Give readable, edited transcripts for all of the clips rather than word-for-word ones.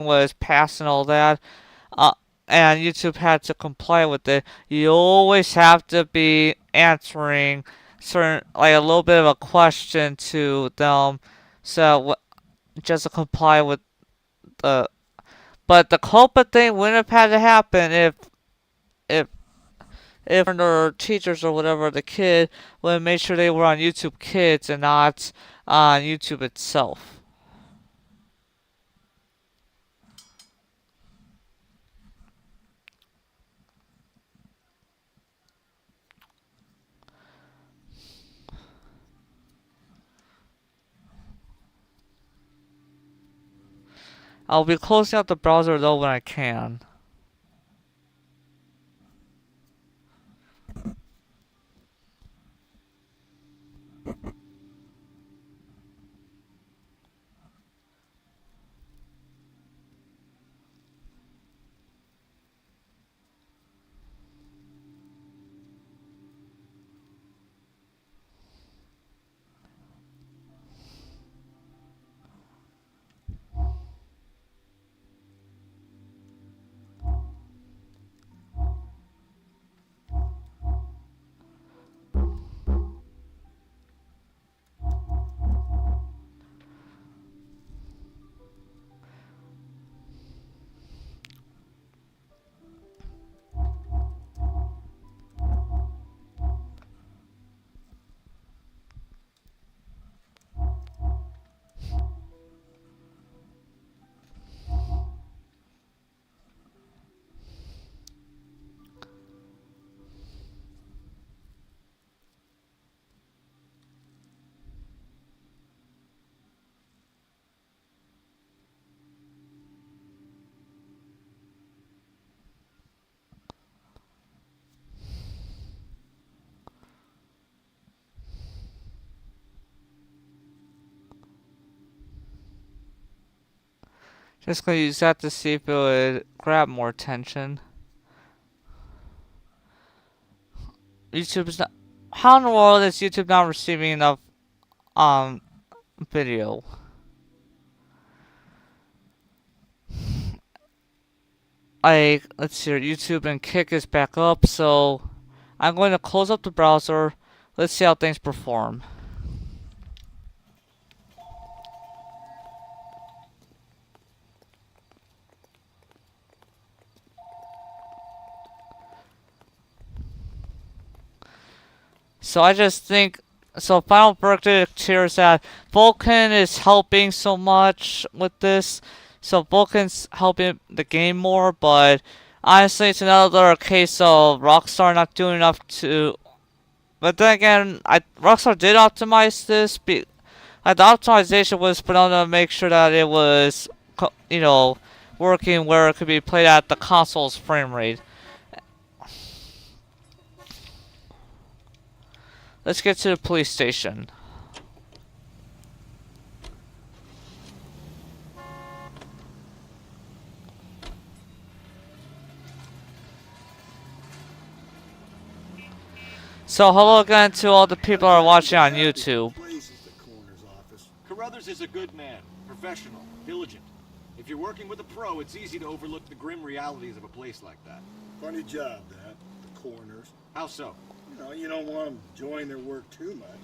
was passed and all that, uh, and YouTube had to comply with it. You always have to be answering certain, like a little bit of a question to them, so just to comply with the. But the culprit thing wouldn't have had to happen if if their teachers or whatever, the kid would have made sure they were on YouTube Kids and not on YouTube itself. I'll be closing out the browser though when I can. Just gonna use that to see if it would grab more attention. YouTube is not. How in the world is YouTube not receiving enough um video? Like, let's see here, YouTube and Kick is back up, so I'm going to close up the browser. Let's see how things perform. So I just think, so final verdict here is that Vulcan is helping so much with this. So Vulcan's helping the game more, but honestly, it's another case of Rockstar not doing enough to. But then again, Rockstar did optimize this. Like the optimization was put on to make sure that it was, working where it could be played at the console's frame rate. Let's get to the police station. So hello again to all the people who are watching on YouTube. Carruthers is a good man, professional, diligent. If you're working with a pro, it's easy to overlook the grim realities of a place like that. Funny job, that. The coroners. How so? You don't want them enjoying their work too much.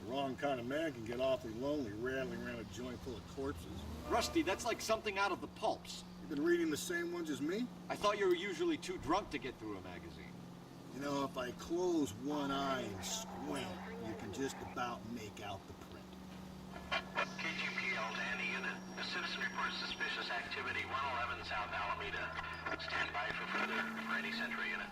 The wrong kind of man can get awfully lonely rattling around a joint full of corpses. Rusty, that's like something out of the pulps. You've been reading the same ones as me? I thought you were usually too drunk to get through a magazine. If I close one eye and squint, you can just about make out the print. KGPL to any unit. A citizen reports suspicious activity 111 South Alameda. Stand by for further for any Central unit.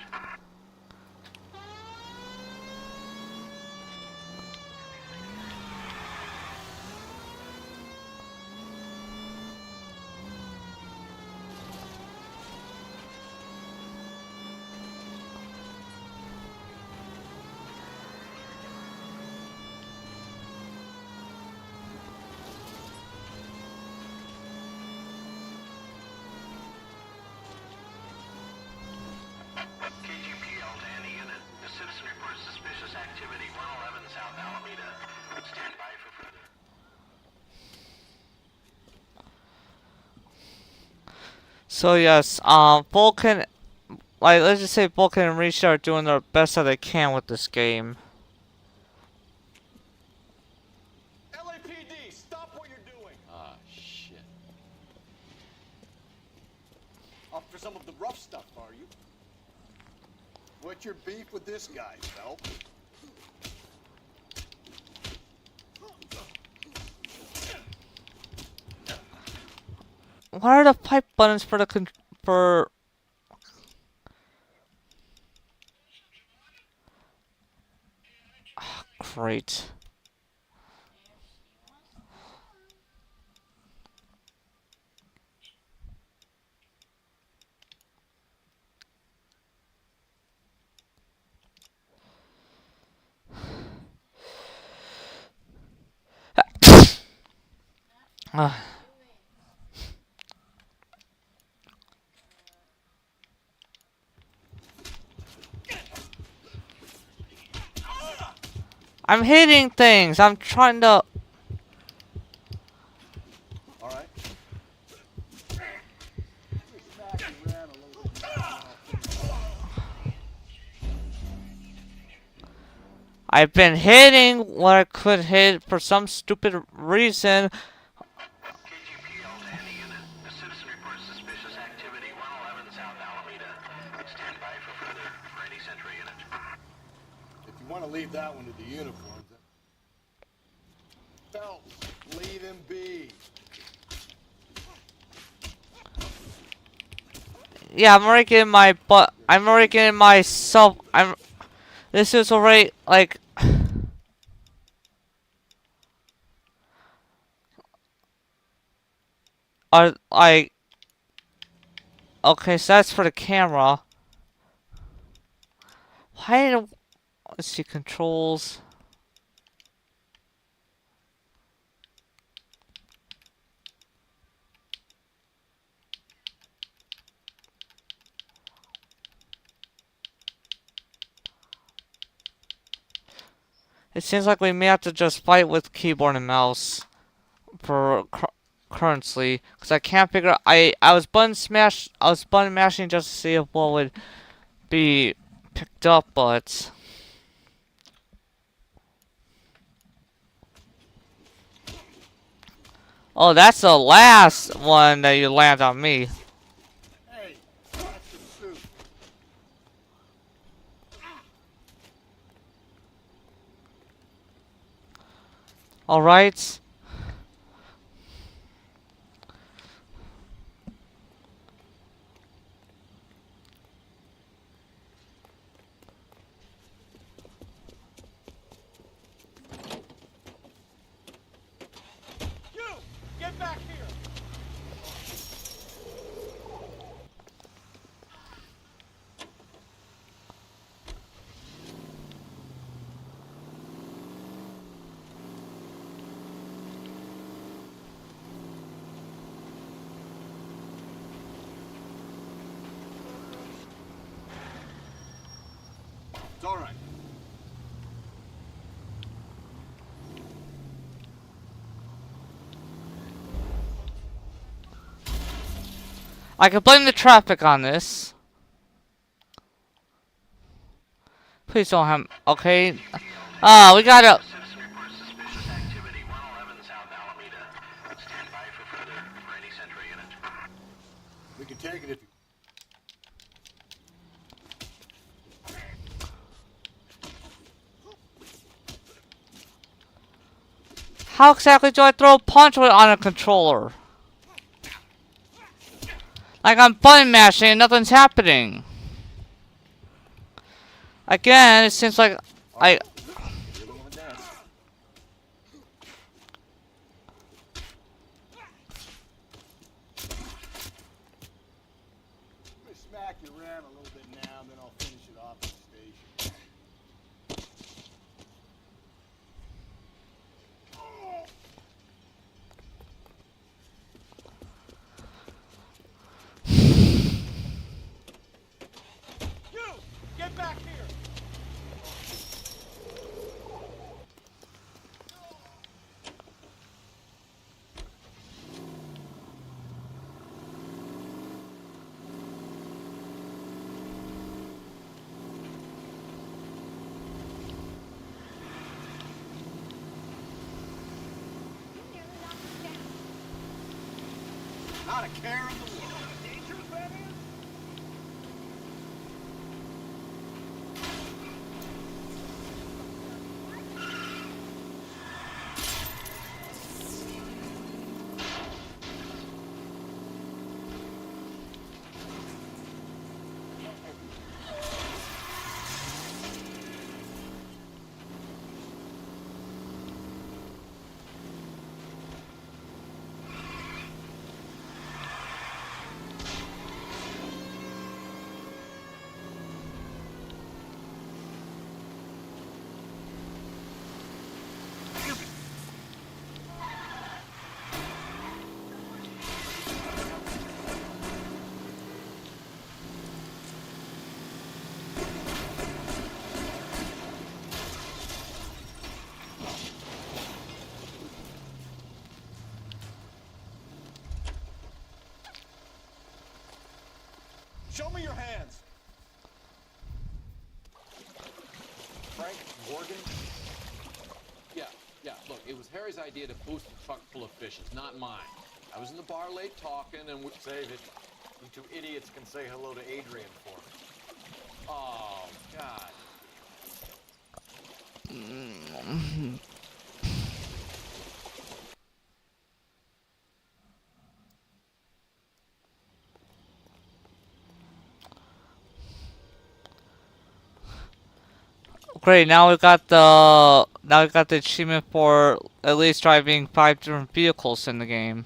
KGPL to any unit. A citizen reports suspicious activity 111 South Alameda. Stand by for further. So yes, Vulcan, like let's just say Vulcan and Risha are doing their best that they can with this game. LAPD, stop what you're doing. Ah, shit. Up for some of the rough stuff, are you? What's your beef with this guy, Phelps? What are the pipe buttons for the for? Great. I'm hitting things. I'm trying to. All right. I've been hitting what I could hit for some stupid reason. KGPL to any unit. A citizen reports suspicious activity 111 South Alameda. Stand by for any Central unit. If you want to leave that one to the uniforms, then... Phelps, leave him be. Yeah, I'm already getting my butt. I'm already getting myself. This is already like. Are like. Okay, so that's for the camera. Why do let's see controls. It seems like we may have to just fight with keyboard and mouse for currently, because I can't figure. I was button mashing just to see if what would be picked up, but. Oh, that's the last one that you land on me. Hey, that's the suit. Alright. You, get back here. It's all right. I can blame the traffic on this. Please don't have. Okay. We gotta. Citizen reports suspicious activity 111 South Alameda. Stand by for any Central unit. We can take it if you... How exactly do I throw a punch on a controller? Like I'm button mashing and nothing's happening. Again, it seems like I. Let me smack you around a little bit now, and then I'll finish it off at the station. You, get back here. Not a care in the world. Show me your hands. Frank Morgan? Yeah, look, it was Harry's idea to boost a truck full of fishes, not mine. I was in the bar late talking and we... Save it. You two idiots can say hello to Adrian for me. Oh, God. Great, now we got the achievement for at least driving 5 different vehicles in the game.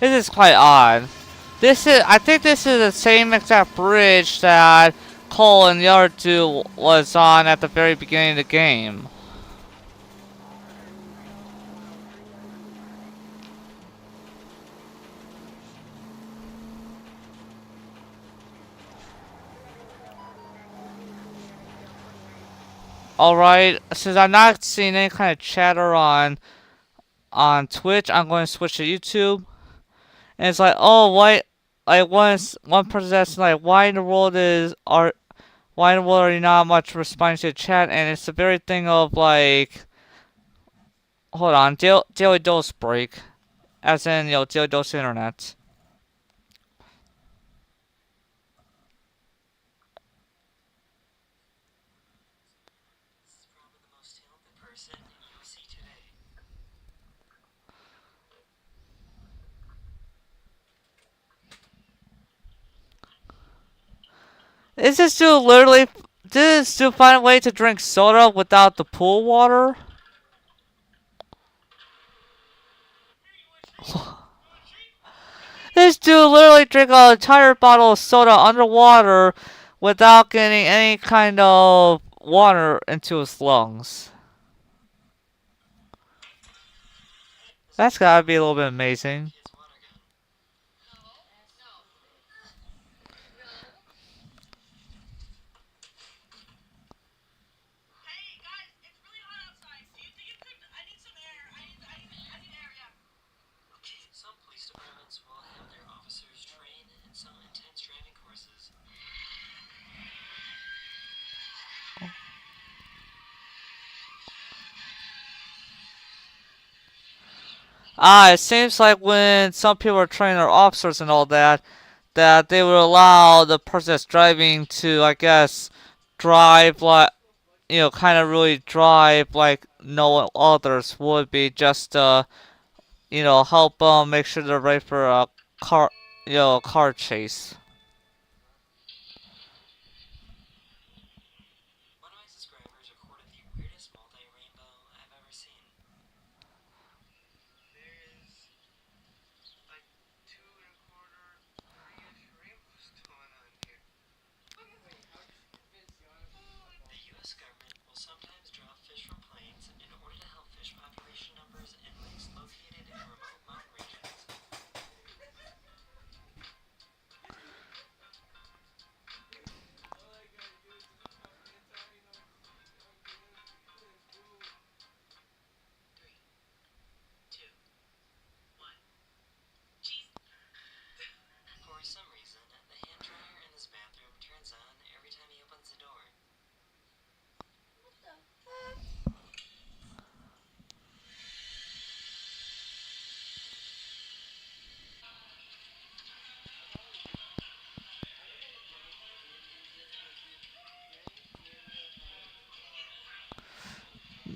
This is quite odd. I think this is the same exact bridge that Cole and the other two was on at the very beginning of the game. Alright, since I'm not seeing any kind of chatter on Twitch, I'm going to switch to YouTube. And it's like, oh, why? Like one person asking like, why in the world are you not much responding to the chat? And it's the very thing of like, hold on, daily dose break, as in daily dose internet. Is this dude literally? Did this dude find a way to drink soda without the pool water? This dude literally drank an entire bottle of soda underwater without getting any kind of water into his lungs. That's gotta be a little bit amazing. It seems like when some people are training their officers and all that, that they would allow the person that's driving to, I guess, drive like, kind of really drive like no others would be, just help them make sure they're ready for a car, car chase.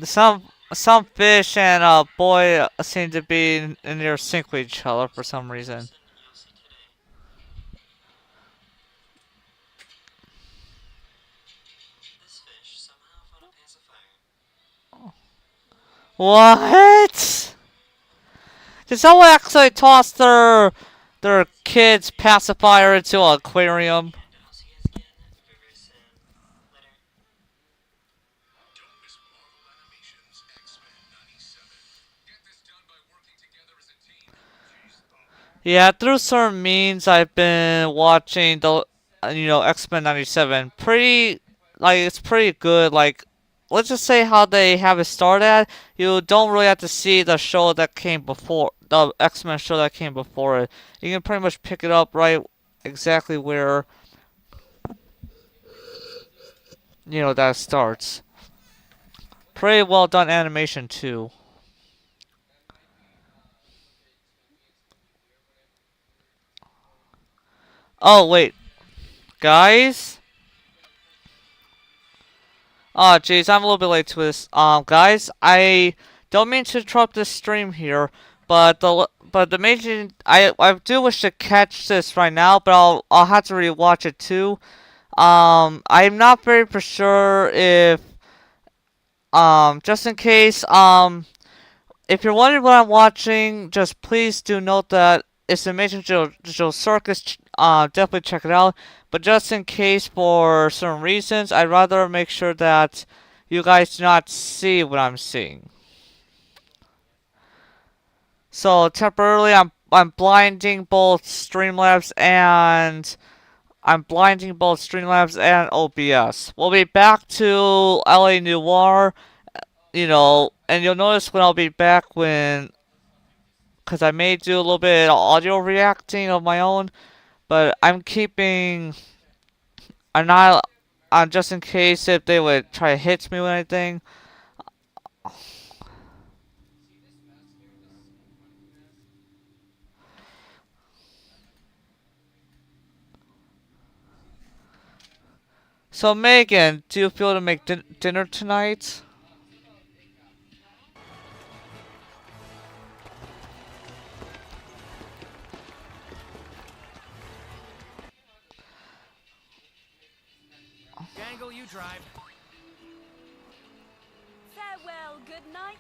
some some fish and a boy seem to be in near sync with each other for some reason. What? Did someone actually toss their kid's pacifier into an aquarium? Yeah, through certain means, I've been watching the, X-Men '97. Pretty, like it's pretty good. Like, let's just say how they have it started. You don't really have to see the show that came before the X-Men show that came before it. You can pretty much pick it up right exactly where that starts. Pretty well done animation too. Oh wait, guys. Oh, jeez, I'm a little bit late to this. Guys, I don't mean to interrupt this stream here, but the main thing, I do wish to catch this right now, but I'll have to rewatch it too. I'm not very for sure if just in case if you're wondering what I'm watching, just please do note that it's Amazing Joe Circus. Definitely check it out. But just in case, for certain reasons, I'd rather make sure that you guys do not see what I'm seeing. So temporarily, I'm blinding both Streamlabs and OBS. We'll be back to LA Noire, and you'll notice when I'll be back because I may do a little bit of audio reacting of my own, but I'm keeping an eye on just in case if they would try to hit me with anything. So Megan, do you feel to make dinner tonight? Jangle, you drive. Farewell, good knights.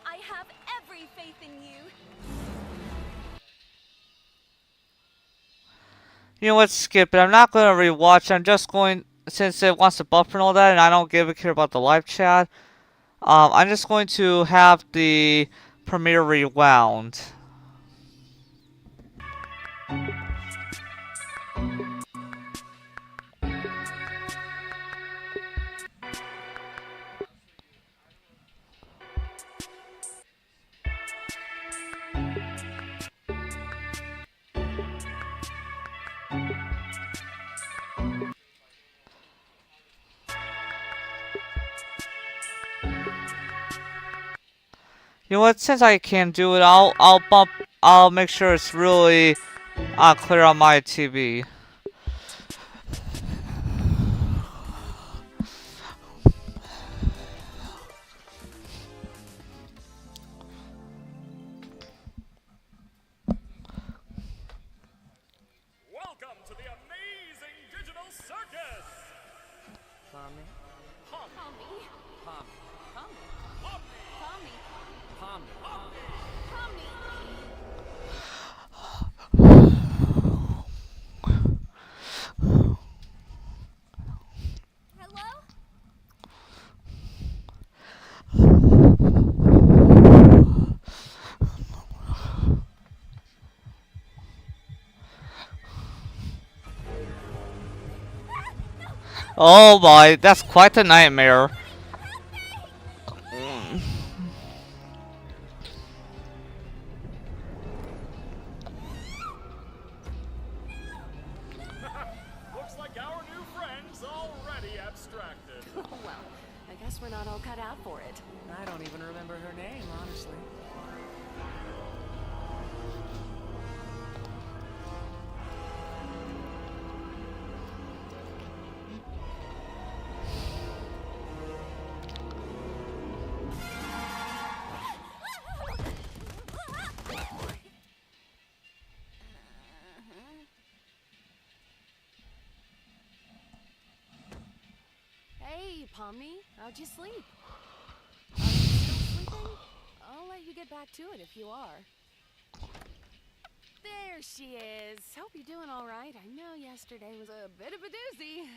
I have every faith in you. You know what, skip it. I'm not going to rewatch. I'm just going, since it wants to buffer and all that, and I don't give a care about the live chat. I'm just going to have the premiere rewound. You know what? Since I can't do it, I'll make sure it's really clear on my TV. Welcome to the amazing digital circus. Pommy. Pommy. Pommy. Pommy. Pommy. Pommy. Hello? Oh boy, that's quite a nightmare. Looks like our new friend's already abstracted. Well, I guess we're not all cut out for it. I don't even remember her name, honestly. Pomni. How'd you sleep? Are you still sleeping? I'll let you get back to it if you are. There she is. Hope you're doing all right. I know yesterday was a bit of a doozy.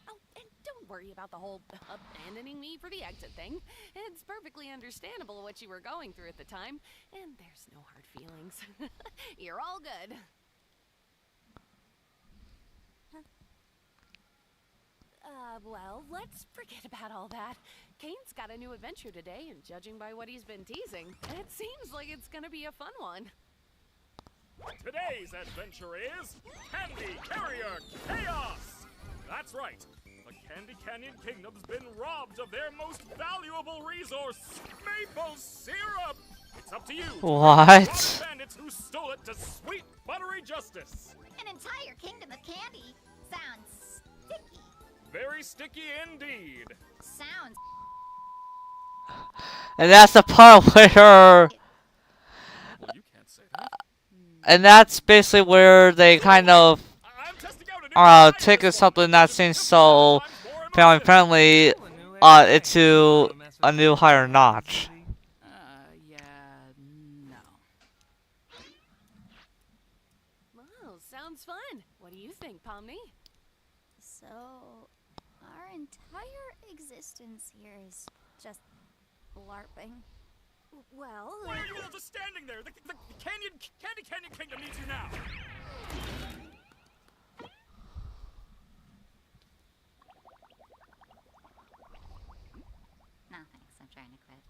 Oh, and don't worry about the whole abandoning me for the exit thing. It's perfectly understandable what you were going through at the time, and there's no hard feelings. You're all good. Well, let's forget about all that. Kane's got a new adventure today, and judging by what he's been teasing, it seems like it's gonna be a fun one. Today's adventure is Candy Carrier Chaos! That's right. The Candy Canyon Kingdom's been robbed of their most valuable resource, maple syrup! It's up to you to What? bring the bandits who stole it to sweet, buttery justice. An entire kingdom of candy sounds sticky. Very sticky indeed. Sounds. And that's the part where, Well, you can't say that. and that's basically where they kind of I'm testing out a new taking something that seems so family friendly, into a new higher notch. Yeah, no. Well, sounds fun. What do you think, Pomni? So, our entire existence here is just LARPing. Well, Why are you all just standing there? The Candy Canyon Kingdom needs you now. No thanks, I'm trying to quit.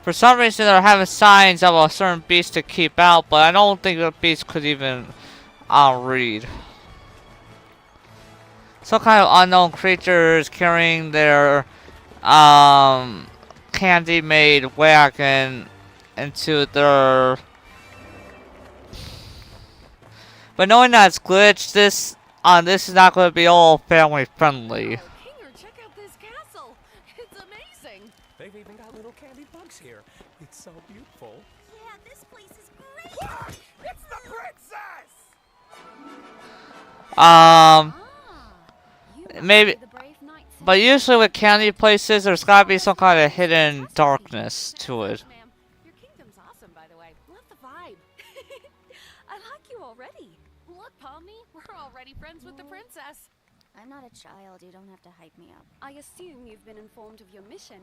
For some reason, they're having signs of a certain beast to keep out, but I don't think the beast could even read. Some kind of unknown creatures carrying their candy-made wagon into their. But knowing that it's glitched, this is not going to be all family friendly. Kinger, check out this castle. It's amazing. They've even got little candy bugs here. It's so beautiful. Yeah, this place is great! It's the princess! Maybe, but usually with candy places, there's gotta be some kind of hidden darkness to it. Ma'am, your kingdom's awesome, by the way. Love the vibe. I like you already. Look, Pomni, we're already friends with the princess. I'm not a child, you don't have to hype me up. I assume you've been informed of your mission.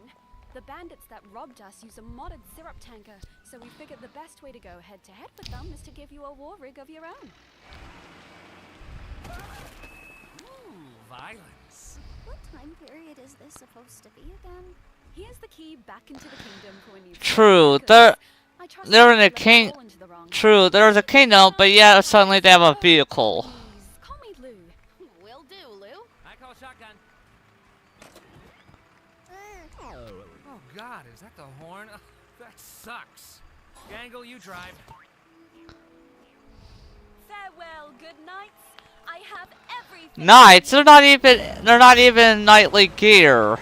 The bandits that robbed us use a modded syrup tanker, so we figured the best way to go head-to-head with them is to give you a war rig of your own. Ooh, violence. What time period is this supposed to be again? Here's the key back into the kingdom for when you. True, they're in a king. True, there's a kingdom, but yeah, suddenly they have a vehicle. Call me Lou. Will do, Lou. I call shotgun. Oh God, is that the horn? Ugh, that sucks. Gangle, you drive. Farewell, good nights. I have everything. Knights, they're not even knightly gear.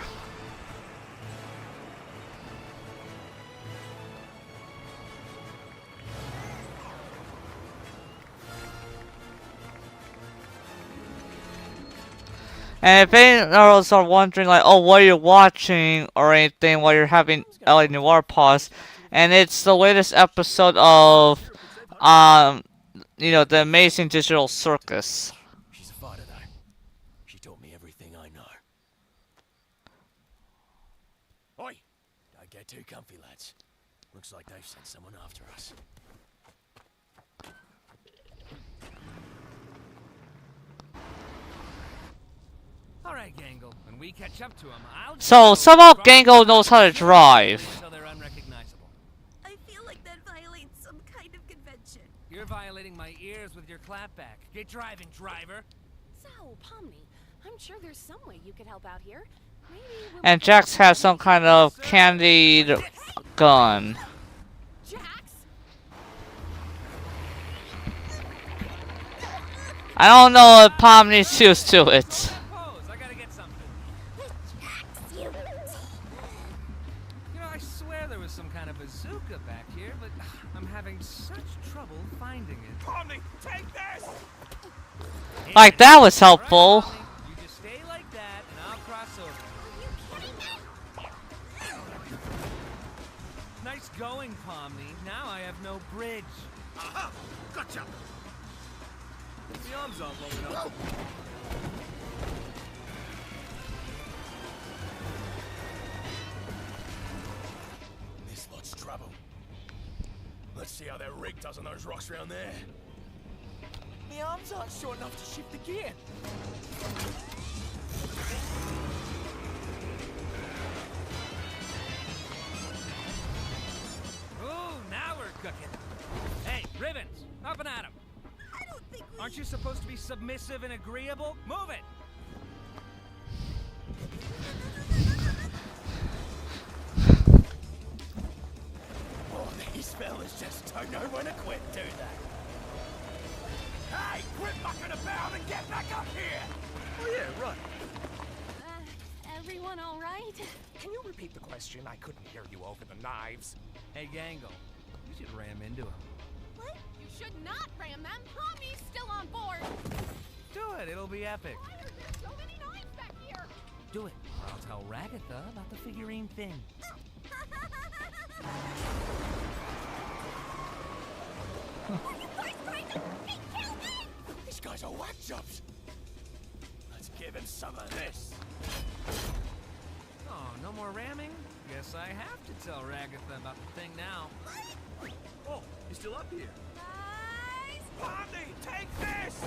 And if any of us are wondering, like, oh, what are you watching or anything while you're having LA Noire pause, and it's the latest episode of, the Amazing Digital Circus. She's a fighter, though. She taught me everything I know. Oi! Don't get too comfy, lads. Looks like they've sent someone after us. Alright, Gangle. When we catch up to him, I'll So, somehow Gangle knows how to drive. so they're unrecognizable. I feel like that violates some kind of convention. You're violating my ears with your clapback. Get driving, driver. So, Pomni, I'm sure there's some way you could help out here. Maybe we'll And Jax has some kind of candied gun. Jax? I don't know if Pomni's used to it. Pose, I gotta get something. it. Pomni, take this! Like, that was All right, helpful. Pomni, you just stay like that, and I'll cross over. Nice going, Pomni. Now I have no bridge. Aha! Gotcha! The arms aren't long enough. This lot's trouble. Let's see how that rig does on those rocks around there. The arms aren't short enough to shift the gear. Ooh, now we're cooking. Hey, Ribbons, up and at 'em. I don't think we... Aren't you supposed to be submissive and agreeable? Move it! Oh, these fellas just don't know when to quit, do they? Hey, quit mucking about and get back up here! Oh yeah, right. Everyone all right? Can you repeat the question? I couldn't hear you over the knives. Hey, Gangle, you should ram into him. What? You should not ram them. Tommy's still on board. Do it, it'll be epic. Why are there so many knives back here? Do it, or I'll tell Ragatha about the figurine thing. Are you guys trying to kill me? These guys are whack jobs. Let's give him some of this. Oh, no more ramming? Guess I have to tell Ragatha about the thing now. Oh, you're still up here. Guys! Pomni, take this!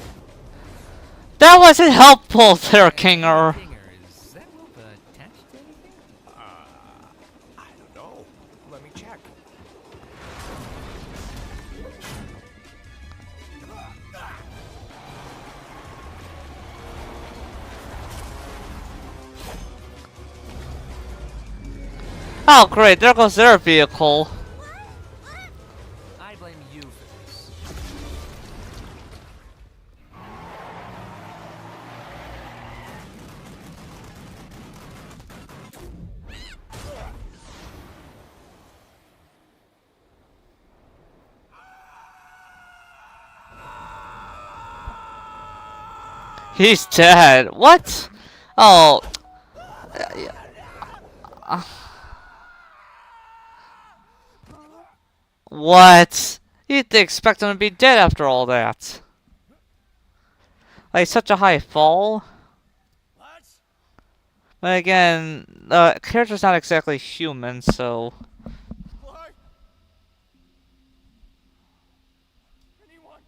That wasn't helpful there, Kinger. Kinger, is that rope attached to anything? I don't know. Let me check. Oh, great, there goes their vehicle. I blame you for this. He's dead. What? Oh. What? You'd expect him to be dead after all that. Like, such a high fall. But again, the character's not exactly human, so... Anyone?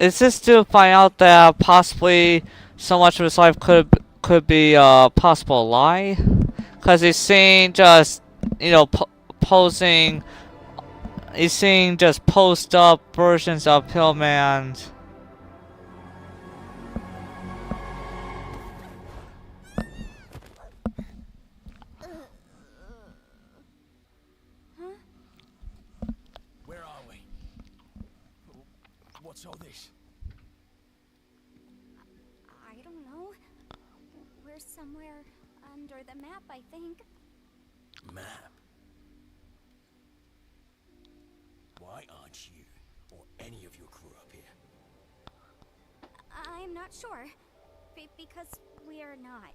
Is this to find out that possibly so much of his life could be a possible lie? Because he's seeing just, you know, posing. He's seeing just post up versions of Pillman. Where are we? What's all this? I don't know. We're somewhere under the map, I think. Map. Why aren't you or any of your crew up here? I'm not sure. Because we are not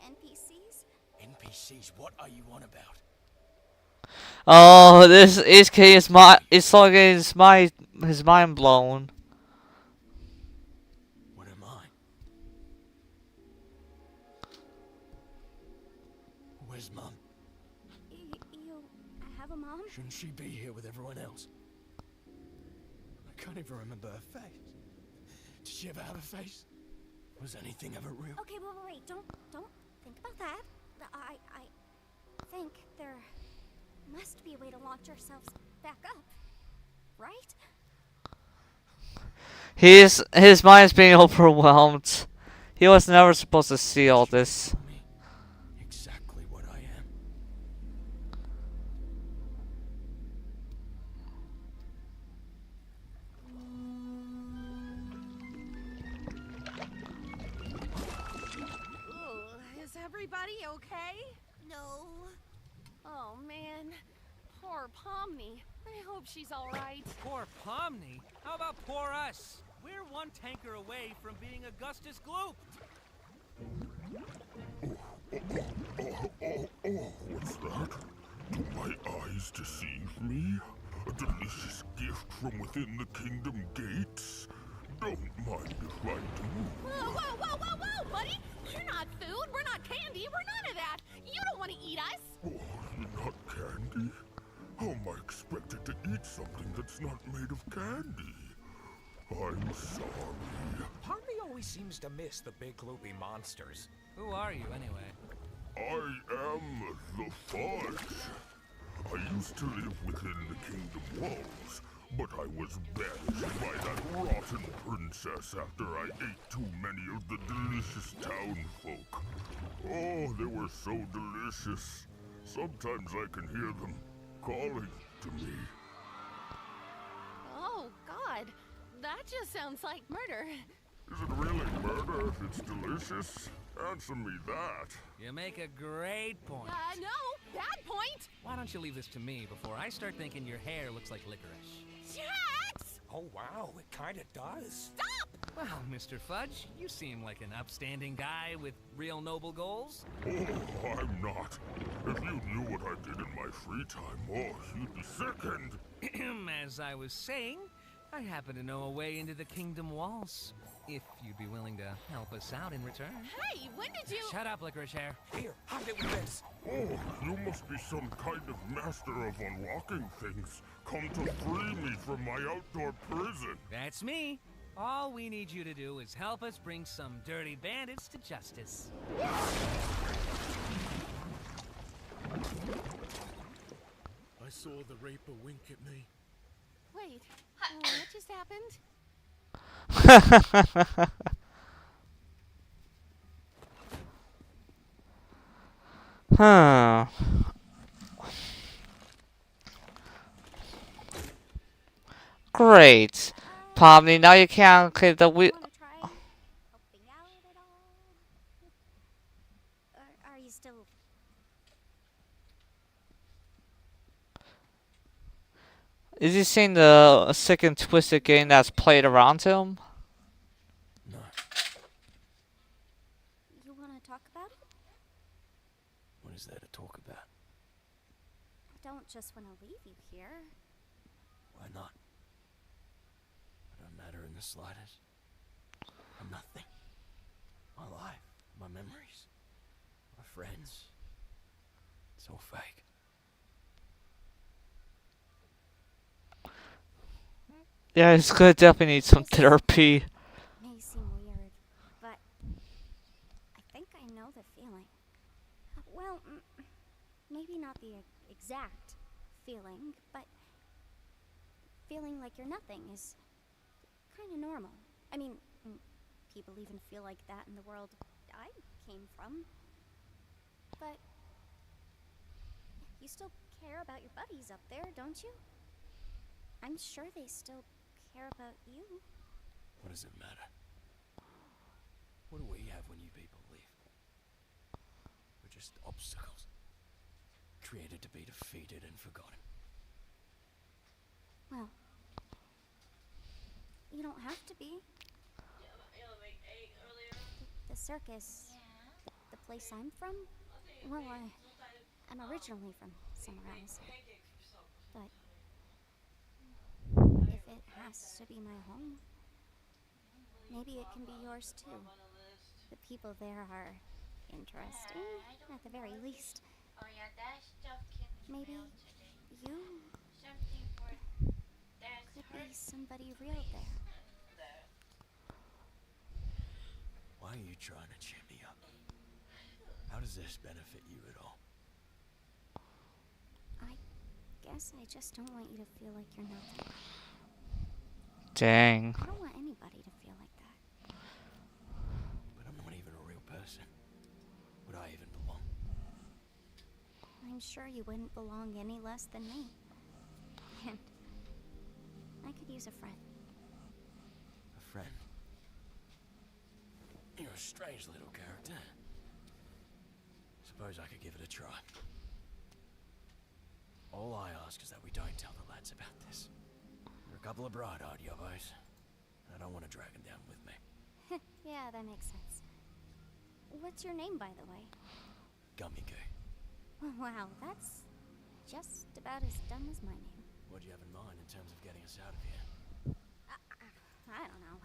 NPCs. NPCs, what are you on about? Oh, this is his his mind blown. What am I? Where's Mum? You have a mom? Shouldn't she be here with everyone else? can't even remember her face. Did she ever have a face? Was anything ever real? Okay, wait. Don't think about that. I think there must be a way to launch ourselves back up, right? His mind's being overwhelmed. He was never supposed to see all this. Exactly what I am. Ooh, is everybody okay? No. Oh man, poor Pomni. I hope she's all right. Poor Pomni? How about poor us? We're one tanker away from being Augustus Gloop. What's that? Do my eyes deceive me? A delicious gift from within the kingdom gates? Don't mind if I do. Whoa, buddy! You're not food, we're not candy, we're none of that! You don't want to eat us! Oh, you're not candy? How am I expected to eat something that's not made of candy? I'm sorry. Pomni always seems to miss the big gloopy monsters. Who are you, anyway? I am the Fudge. I used to live within the kingdom walls, but I was banished by that rotten princess after I ate too many of the delicious townfolk. Oh, they were so delicious. Sometimes I can hear them calling to me. Oh, God. That just sounds like murder. Is it really murder if it's delicious? Answer me that. You make a great point. No, bad point. Why don't you leave this to me before I start thinking your hair looks like licorice? Jax! Oh wow, it kinda does. Stop! Well, Mr. Fudge, you seem like an upstanding guy with real noble goals. Oh, I'm not. If you knew what I did in my free time, oh, you'd be sickened. As I was saying, I happen to know a way into the kingdom walls. If you'd be willing to help us out in return. Hey, when did you... Shut up, licorice hair. Here, hide it with this. Oh, you must be some kind of master of unlocking things. Come to free me from my outdoor prison. That's me. All we need you to do is help us bring some dirty bandits to justice. I saw the Reaper wink at me. Wait, what just happened? Huh. Great. Pomni, now you can't click the wheel. Wanna try helping out at all? Or are you still... Is he seeing the sick and twisted game that's played around him? No. You wanna talk about it? What is there to talk about? I don't just wanna leave you here. Why not? I don't matter in the slightest. I'm nothing. My life, my memories, my friends. It's all fake. Yeah, he's gonna definitely need some therapy. May seem weird, but I think I know the feeling. Well, maybe not the exact feeling, but feeling like you're nothing is kind of normal. I mean, people even feel like that in the world I came from. But you still care about your buddies up there, don't you? I'm sure they still care about you. What does it matter? What do we have when you people leave? We're just obstacles. Created to be defeated and forgotten. Well, you don't have to be. The circus, the place I'm from, well, I'm originally from somewhere else. But if it has to be my home, maybe it can be yours too. The people there are interesting, at the very least. Maybe you could be somebody real there. Why are you trying to cheer me up? How does this benefit you at all? I guess I just don't want you to feel like you're nothing. Dang. I don't want anybody to feel like that. But I'm not even a real person. Would I even belong? I'm sure you wouldn't belong any less than me. And I could use a friend. A friend? You're a strange little character. Suppose I could give it a try. All I ask is that we don't tell the lads about this. They're a couple of bright-eyed yobbos. I don't want to drag them down with me. Yeah, that makes sense. What's your name, by the way? Gummy Goo. Wow, that's just about as dumb as my name. What do you have in mind in terms of getting us out of here? I don't know.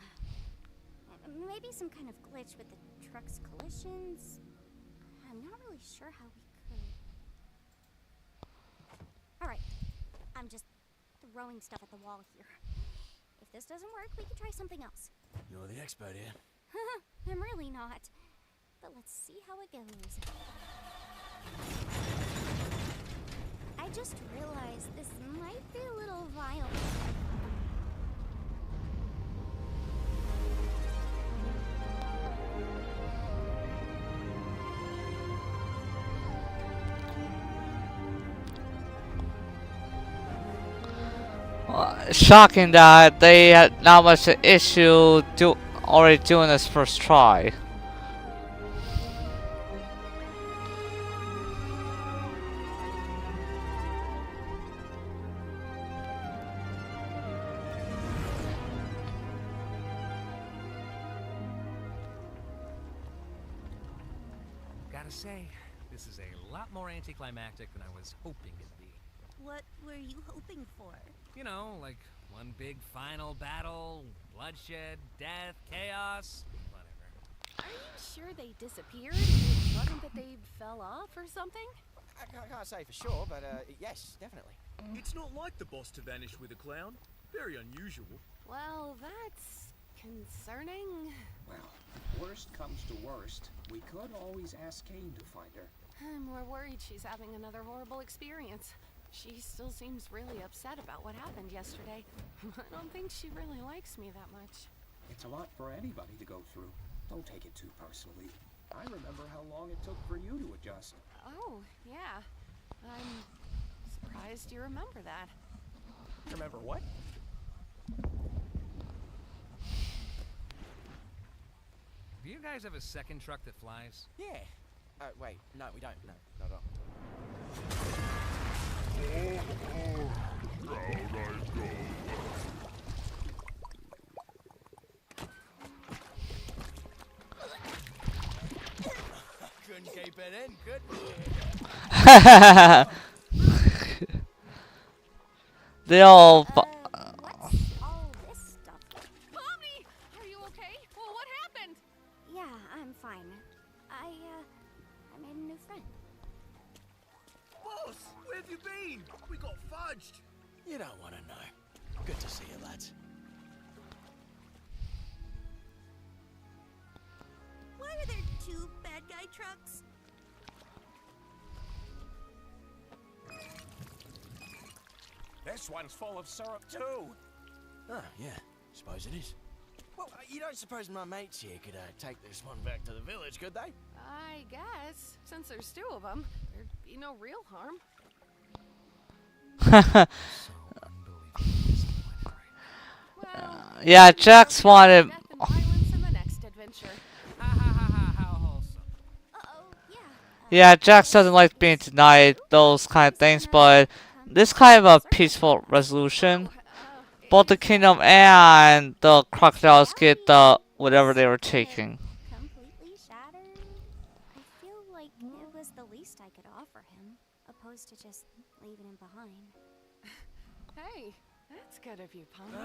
Maybe some kind of glitch with the truck's collisions. I'm not really sure how we could. Alright, I'm just throwing stuff at the wall here. If this doesn't work, we can try something else. You're the expert here. I'm really not. But let's see how it goes. I just realized this might be a little violent. Shocking that they had not much an issue already doing this first try. Gotta say, this is a lot more anticlimactic than I was hoping it'd be. What were you hoping for? You know, like one big final battle, bloodshed, death, chaos, whatever. Are you sure they disappeared? Wasn't that they fell off or something? I can't say for sure, but yes, definitely. It's not like the boss to vanish with a clown. Very unusual. Well, that's concerning. Well, if worst comes to worst, we could always ask Kane to find her. I'm more worried she's having another horrible experience. She still seems really upset about what happened yesterday. I don't think she really likes me that much. It's a lot for anybody to go through. Don't take it too personally. I remember how long it took for you to adjust. Oh, yeah. I'm surprised you remember that. Remember what? Do you guys have a second truck that flies? Yeah. Wait, no, we don't. No, not at all. Down I go. Couldn't keep it in, could we? They all. What's all this stuff? Mommy! Are you okay? Well, what happened? Yeah, I'm fine. I made a new friend. Boss, where have you been? We got fudged. You don't want to know. Good to see you, lads. Why are there two bad guy trucks? This one's full of syrup too. Oh, yeah. Suppose it is. Well, you don't suppose my mates here could take this one back to the village, could they? I guess. Since there's two of them, there'd be no real harm. Yeah, Jax wanted. Death and violence in the next adventure. How wholesome. Yeah, Jax doesn't like being denied those kind of things, but this kind of a peaceful resolution. Both the kingdom and the crocodiles get the whatever they were taking. Completely shattered. I feel like it was the least I could offer him, opposed to just leaving him behind. Hey, that's good of you, Pomni.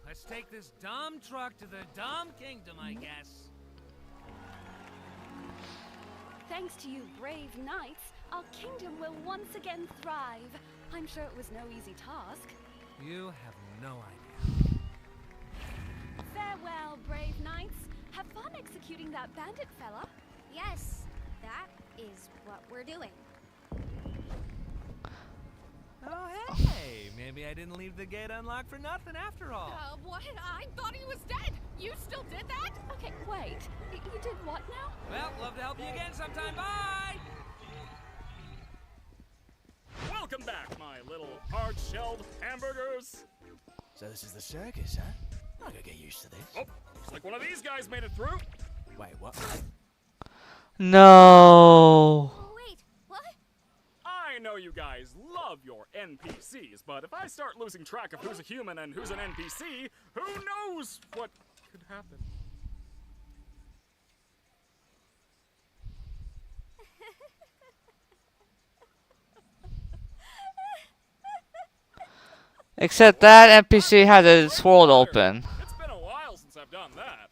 Let's take this dumb truck to the dumb kingdom, I guess. Thanks to you brave knights, our kingdom will once again thrive. I'm sure it was no easy task. You have no idea. Farewell, brave knights. Have fun executing that bandit fella. Yes, that is what we're doing. Oh, hey! Maybe I didn't leave the gate unlocked for nothing after all. What? I thought he was dead. You still did that? Okay, wait. You did what now? Well, love to help you again sometime. Bye! Welcome back, my little hard-shelled hamburgers. So this is the circus, huh? I gotta get used to this. Oh, looks like one of these guys made it through. Wait, what? No. Wait, what? I know you guys love your NPCs, but if I start losing track of who's a human and who's an NPC, who knows what could happen? Except that NPC had its world open. It's been a while since I've done that.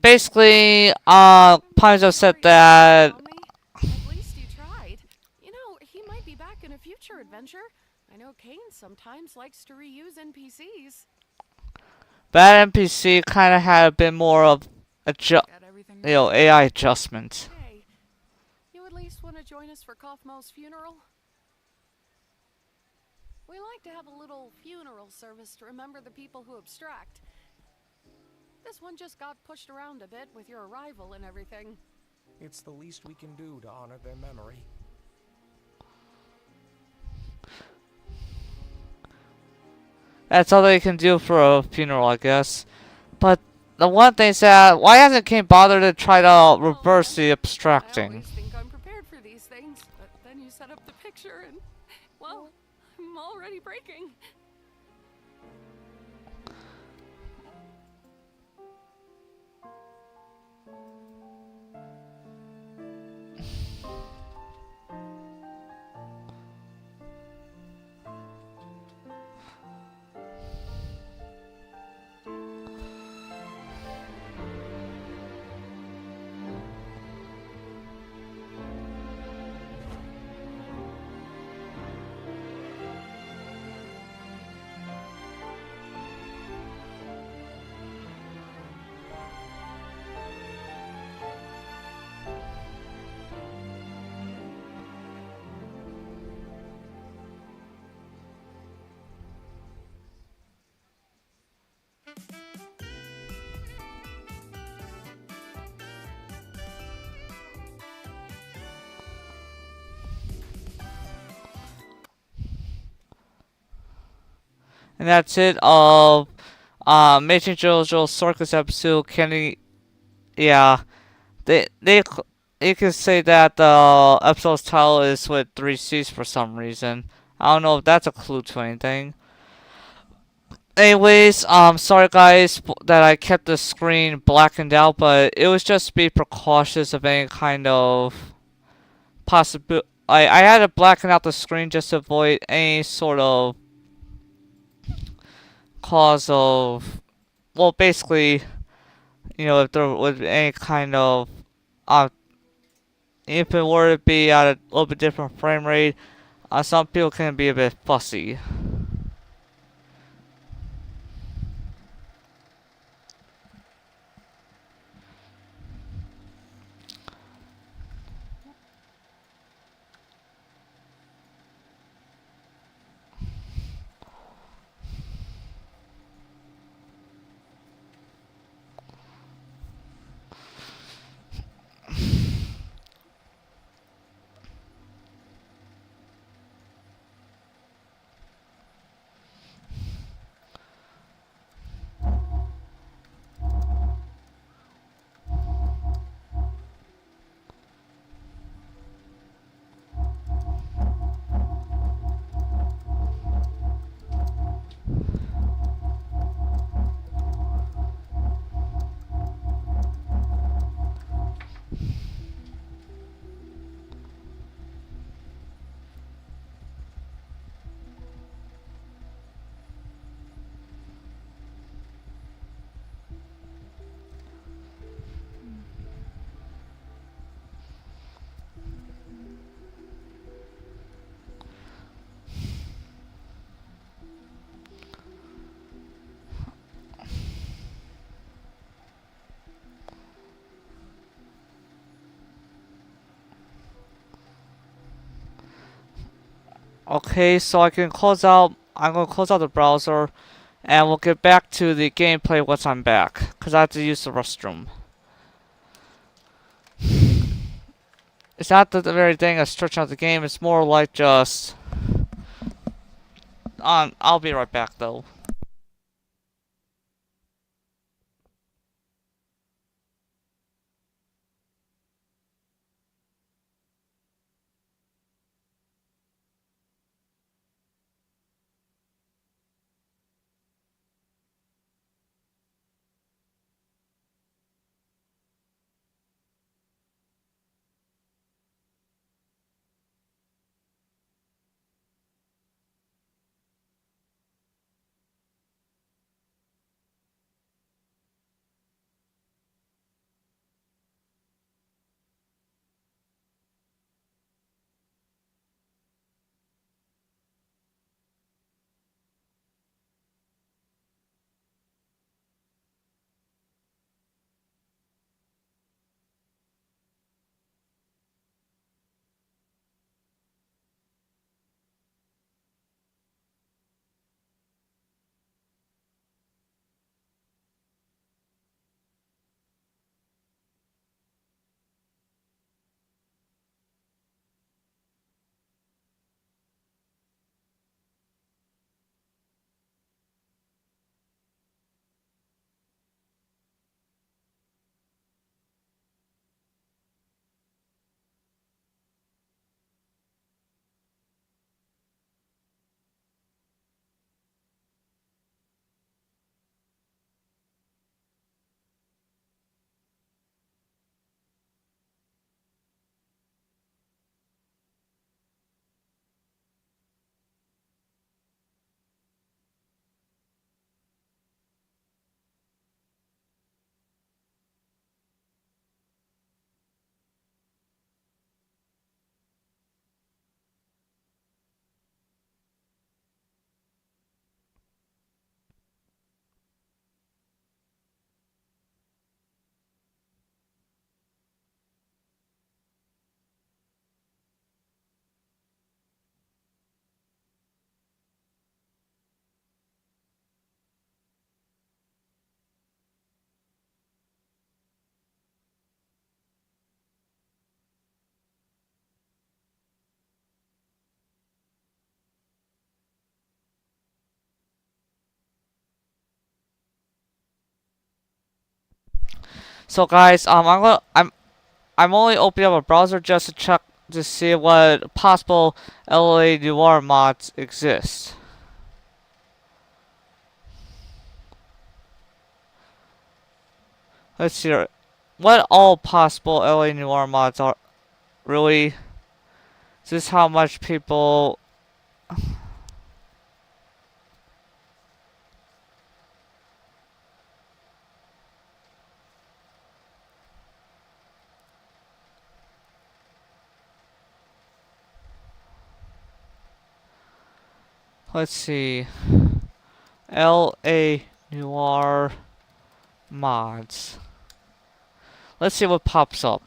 Basically, Paizo said that. At least you tried. You know, he might be back in a future adventure. I know Kane sometimes likes to reuse NPCs. That NPC kind of had a bit more of AI adjustment. Hey, you at least want to join us for Kaufmo's funeral? We like to have a little funeral service to remember the people who abstract. This one just got pushed around a bit with your arrival and everything. It's the least we can do to honor their memory. That's all they can do for a funeral, I guess. But the one thing is that why hasn't Kane bothered to try to reverse the I abstracting? always think I'm prepared for these things, but then you set up the picture and, well, I'm already breaking. And that's it of Amazing JoJo Circus episode. Yeah, you can say that the episode's title is with 3 C's for some reason. I don't know if that's a clue to anything. Anyways, sorry guys that I kept the screen blackened out, but it was just to be precautious of any kind of possibility. I had to blacken out the screen just to avoid any sort of cause of, well, basically, you know, if there was any kind of, if it were to be at a little bit different frame rate, some people can be a bit fussy. Okay, so I can close out. I'm gonna close out the browser, and we'll get back to the gameplay once I'm back, cause I have to use the restroom. It's not the very thing of stretching out the game. It's more like just. I'll be right back though. So guys, I'm only opening up a browser just to check to see what possible LA Noire mods exist. Let's see here. What all possible LA Noire mods are really? Is this how much people? Let's see. LA Noire mods. Let's see what pops up.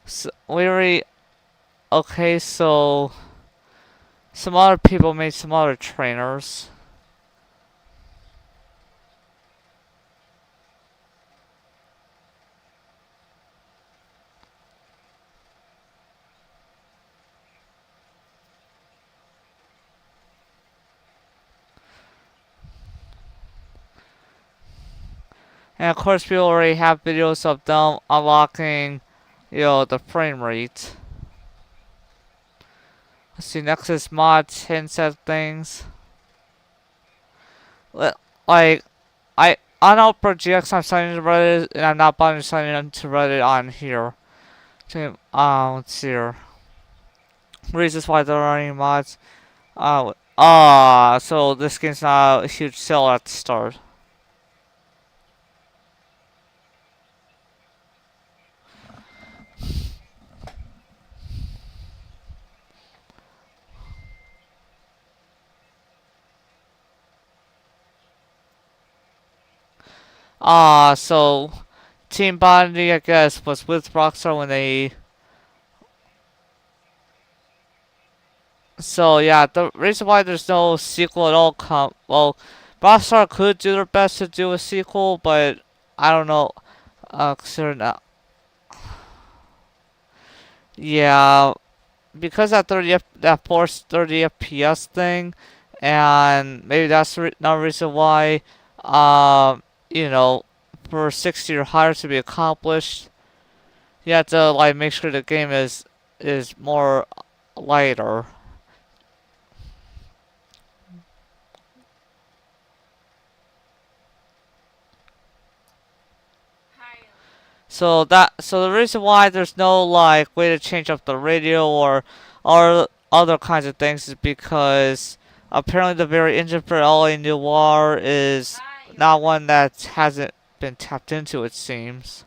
So, we already. Okay, so some other people made some other trainers. And of course, people already have videos of them unlocking, the frame rate. Let's see, Nexus mods, hints at things. Like, on Outbreak GX, I'm signing to Reddit, and I'm not bothering signing into Reddit on here. Let's see here. Reasons why there are any mods. So this game's not a huge sale at the start. So Team bonding, I guess, was with Rockstar when they So yeah, the reason why there's no sequel at all well, Rockstar could do their best to do a sequel, but I don't know. Considering that, yeah, because that forced 30 FPS thing, and maybe that's another reason why, you know, for 60 or higher to be accomplished, you have to like make sure the game is more lighter. So the reason why there's no like way to change up the radio or other kinds of things is because apparently the very engine for LA Noire is not one that hasn't been tapped into, it seems.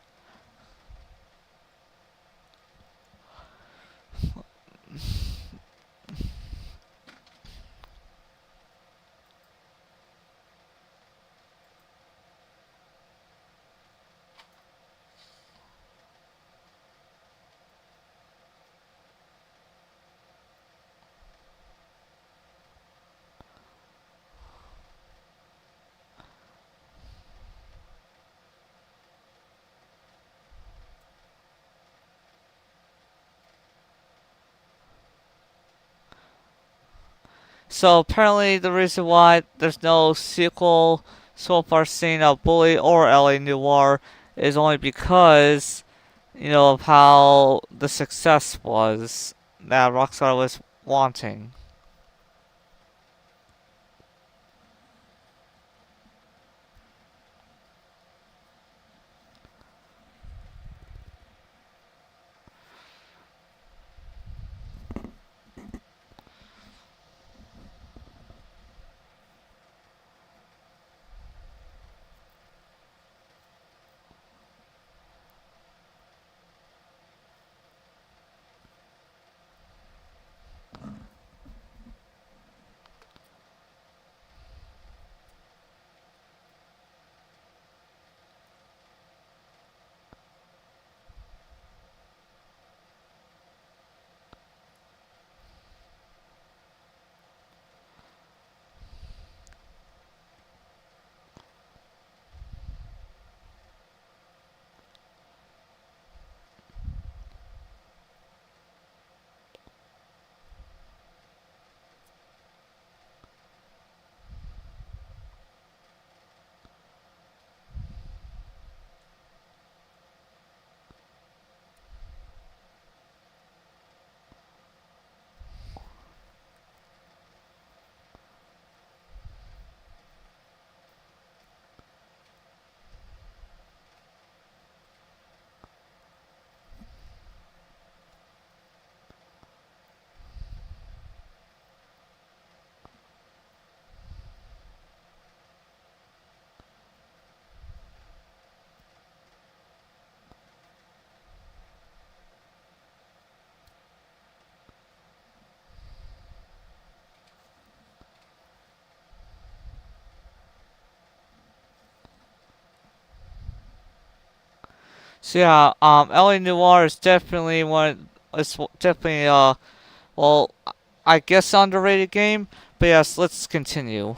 So apparently the reason why there's no sequel so far seen of Bully or LA Noire is only because, of how the success was that Rockstar was wanting. So yeah, LA Noire is definitely definitely well, I guess underrated game. But yes, let's continue.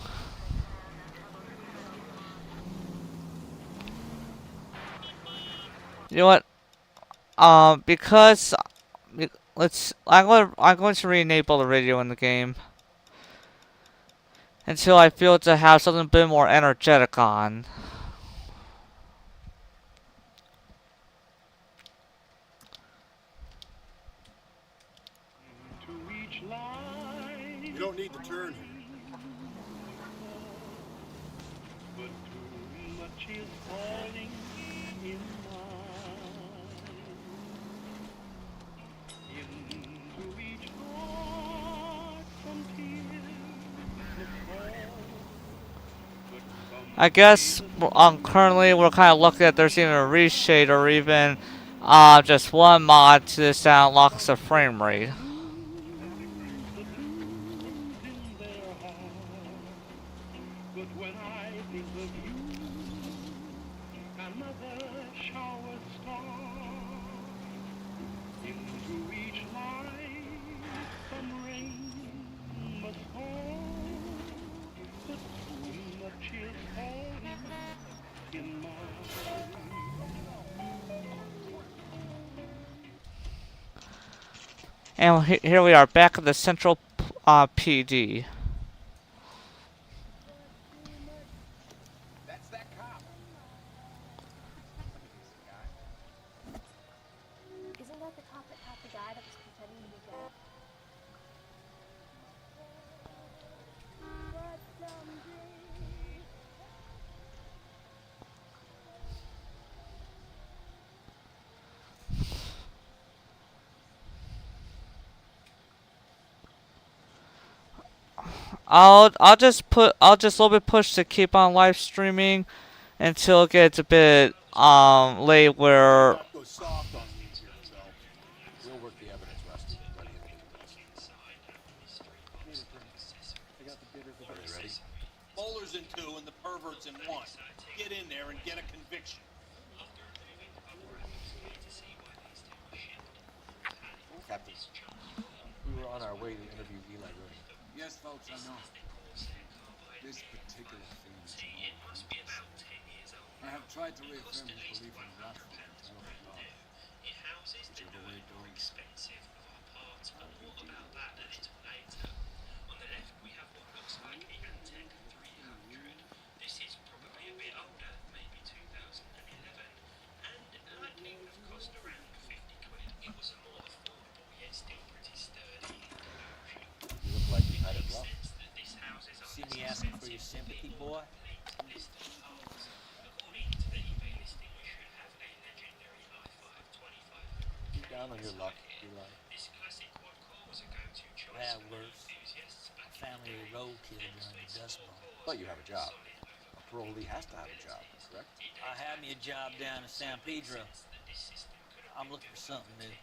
You know what? Because I'm going to re-enable the radio in the game until I feel to have something a bit more energetic on. You don't need to turn here. I guess currently we're kind of lucky that there's even a reshade or even just one mod to this that unlocks the frame rate. And here we are back at the Central PD. That's that cop. Isn't that the cop that caught the guy that was pretending to be dead? I'll just a little bit push to keep on live streaming until it gets a bit late where Not go soft on me here, Phil. We'll work the evidence, Rusty. Ready if it does. Are they ready? Bowlers in 2 and the perverts in 1. Get in there and get a conviction. Captain, we were on our way to interview Eli Rooney. Yes, folks, I know. This particular thing is I have tried to reaffirm his belief in Rockford and terrible God. Whichever way it goes. You look like you had it rough. See me asking for your sympathy, boy? Keep down on your luck, Eli. Bad worse. A family of roadkill during the Dust Bowl. But you have a job. A parolee has to have a job, correct? I had me a job down in San Pedro. I'm looking for something new.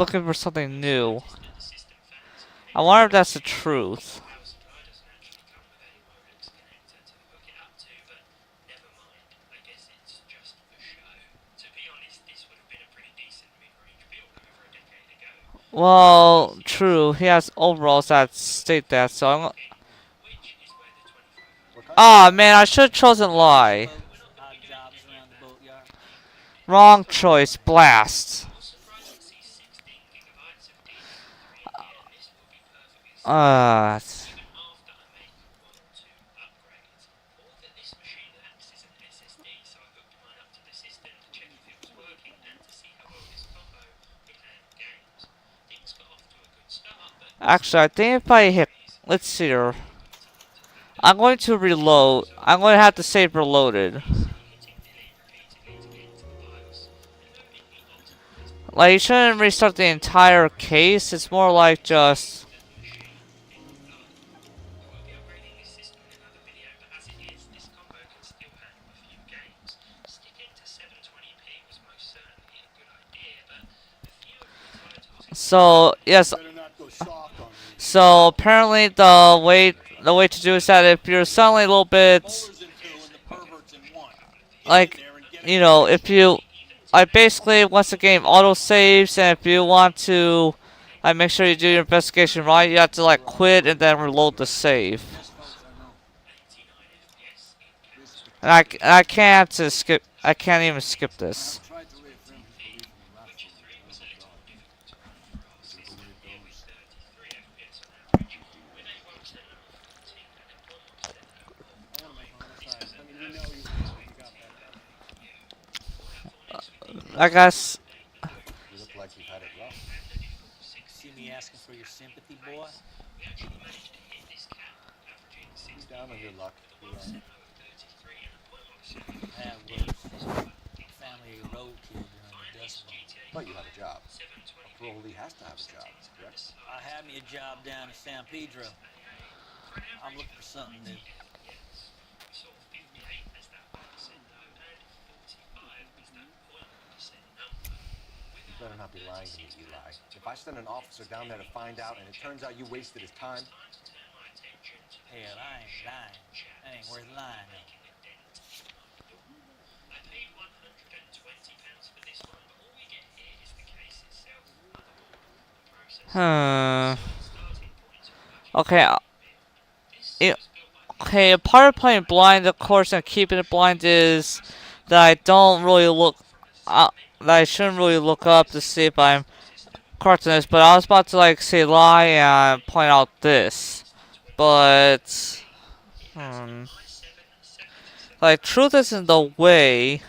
looking for something new. I wonder if that's the truth. Well, true. He has overalls that state that, so I'm. Ah, man, I should have chosen lie. Wrong choice. Blast. Uh. Actually, I think if I hit, let's see here. I'm going to reload. I'm going to have to save reloaded. Like, you shouldn't restart the entire case. It's more like just. So yes. So apparently the way to do is that if you're suddenly a little bit like, you know, if you like basically once the game auto saves, and if you want to like make sure you do your investigation right, you have to like quit and then reload the save. And I can't skip. I can't even skip this. I guess. You look like you've had it rough. See me asking for your sympathy, boy? Keep down on your luck, Eli. Bad worse. A family of roadkill during the Dust Bowl. But you have a job. A parolee has to have a job, correct? I had me a job down in San Pedro. I'm looking for something new. Better not be lying to me, Eli. If I send an officer down there to find out and it turns out you wasted his time... Hell, I ain't lying. That ain't worth lying on. Okay. Okay, a part of playing blind, of course, and keeping it blind is that I don't really look... that I shouldn't really look up to see if I'm correct in this, but I was about to, like, say lie and point out this. But... like, truth isn't the way...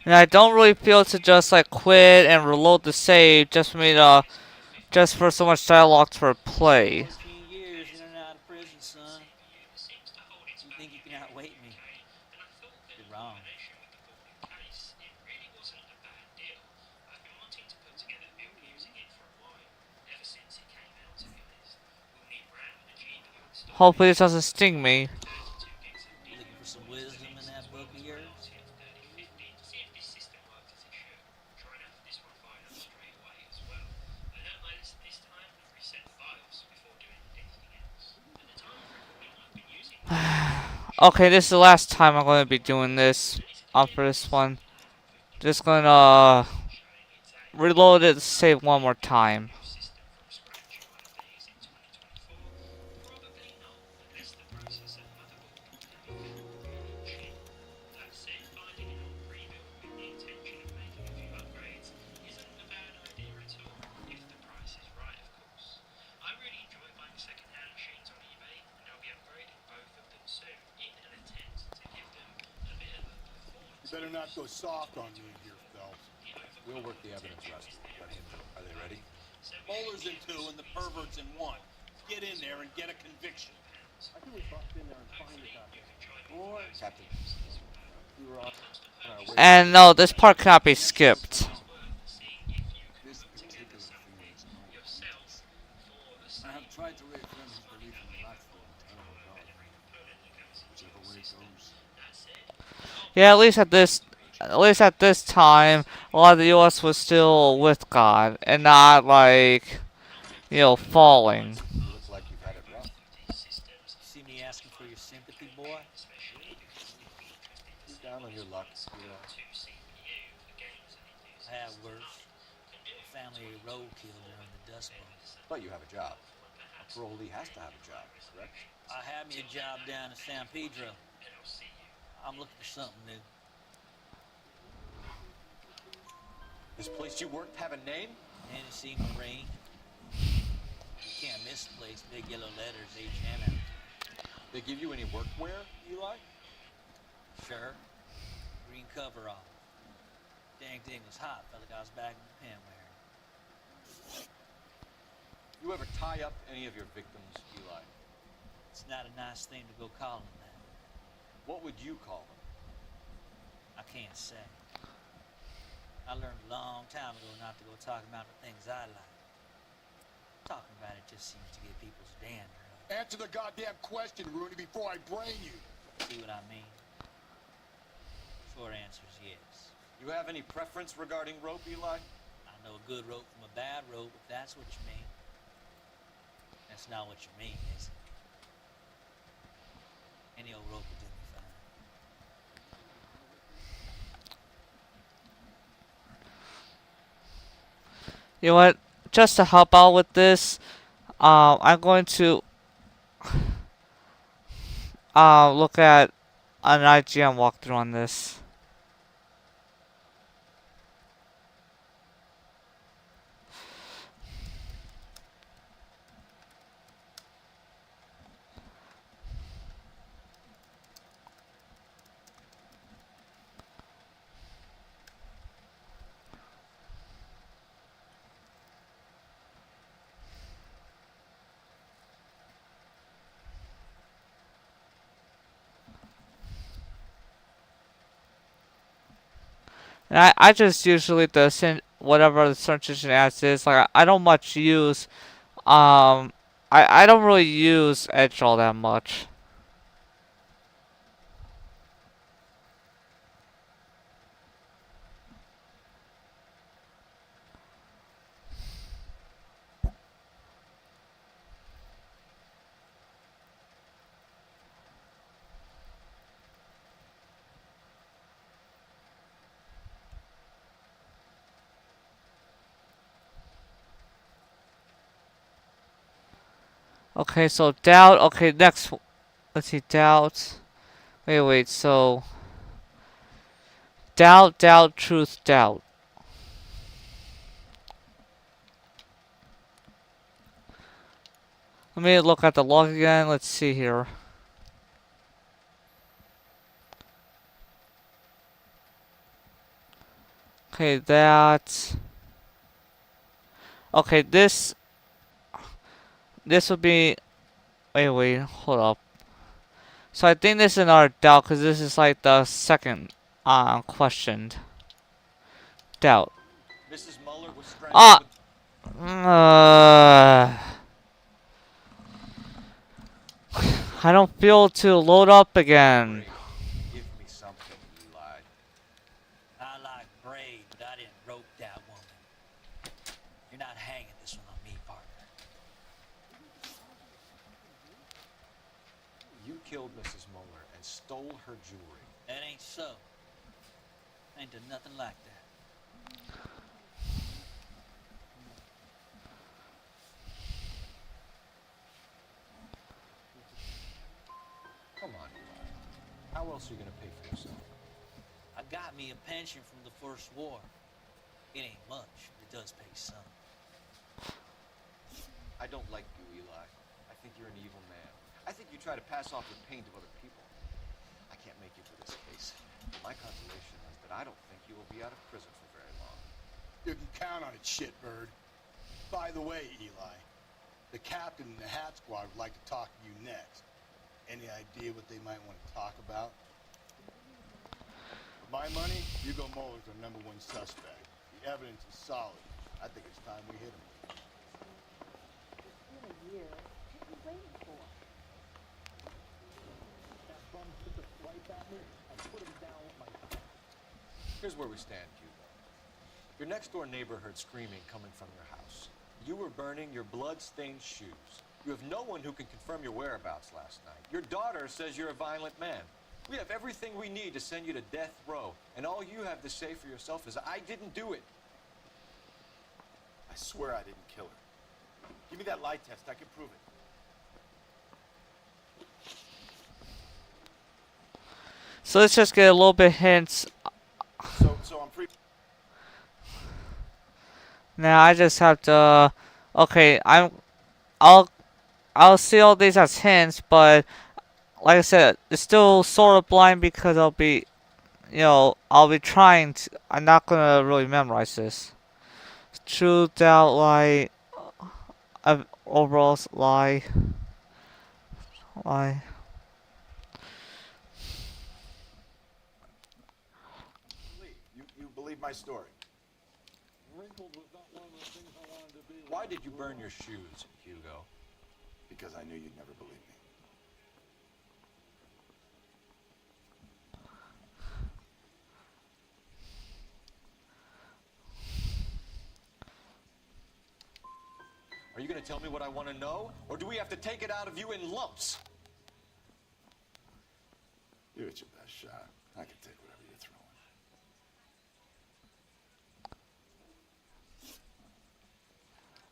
And I don't really feel to just like quit and reload the save just for me to just for so much dialogue to play. 14 years in and out of prison, son. You think you can outweight me? You're wrong. Hopefully this doesn't sting me. Looking for some wisdom in that book of yours? Okay, this is the last time I'm going to be doing this for this one. Just gonna reload it to save one more time. You better not go soft on me here, Phelps. We'll work the evidence, Rusty. Are they ready? Bowler's in 2 and the pervert's in 1. Get in there and get a conviction. I think we bucked in there and find the goddamn boy. Captain, we were on our way. And no, this part cannot be skipped. This particular thing is I have tried to reaffirm his belief in the life form, terrible God. Whichever way it goes. Yeah, at least at this time, a lot of the U.S. was still with God and not like, you know, falling. You look like you've had it rough. See me asking for your sympathy, boy? You're down on your luck, I have worse. A family roadkill during the Dust Bowl. But you have a job. A parolee has to have a job, correct? I had me a job down in San Pedro. I'm looking for something new. This place you worked have a name? Tennessee Marine. You can't miss the place. Big yellow letters, HM. They give you any workwear, Eli? Sure. Green coverall. Dang thing was hot. Felt like I was back in the pen wearing. You ever tie up any of your victims, Eli? It's not a nice thing to go calling that. What would you call them? I can't say. I learned a long time ago not to go talking about the things I like. Talking about it just seems to get people's dander up. Answer the goddamn question, Rooney, before I brain you. See what I mean? Short answer is yes. You have any preference regarding rope, Eli? I know a good rope from a bad rope, if that's what you mean. That's not what you mean, is it? Any old rope will do me fine. You know what? Just to help out with this, I'm going to look at an IGN walkthrough on this. And I just usually whatever the search engine ads is. Like I don't much use I don't really use Edge all that much. Okay, so doubt. Okay, next. Let's see, doubt. Wait. So doubt, truth, doubt. Let me look at the log again. Let's see here. Okay, that. Okay, this would be. Wait, hold up. So I think this is another doubt because this is like the second questioned doubt. Mrs. Muller was strangled Ah. I don't feel to load up again. Give me something, Eli. I like Braid, but I didn't rope that woman. You're not hanging this one on me, partner. You killed Mrs. Muller and stole her jewelry. That ain't so. Ain't done nothing like that. Come on, Eli. How else are you gonna pay for yourself? I got me a pension from the First War. It ain't much, but it does pay some. I don't like you, Eli. I think you're an evil man. I think you try to pass off the pain to other people. I can't make you for this case. My consolation is that I don't think you will be out of prison for very long. You can count on it, shitbird. By the way, Eli, the captain and the Hat Squad would like to talk to you next. Any idea what they might want to talk about? For my money, Hugo Muller's our #1 suspect. The evidence is solid. I think it's time we hit him. It's been a year. What are you waiting for? That bum took a swipe at me. I put him down with my gun. Here's where we stand, Hugo. Your next-door neighbor heard screaming coming from your house. You were burning your blood-stained shoes. You have no one who can confirm your whereabouts last night. Your daughter says you're a violent man. We have everything we need to send you to death row, and all you have to say for yourself is, I didn't do it. I swear I didn't kill her. Give me that lie test. I can prove it. So let's just get a little bit hints. So I'm free. Now I just have to. Okay, I'll see all these as hints, but like I said, it's still sort of blind because I'll be trying to. I'm not gonna really memorize this. True, doubt, lie, overall lie. You believe my story? Why did you burn your shoes, Hugo? Because I knew you'd never believe me. Are you going to tell me what I want to know, or do we have to take it out of you in lumps? Give it your best shot. I can take whatever you're throwing.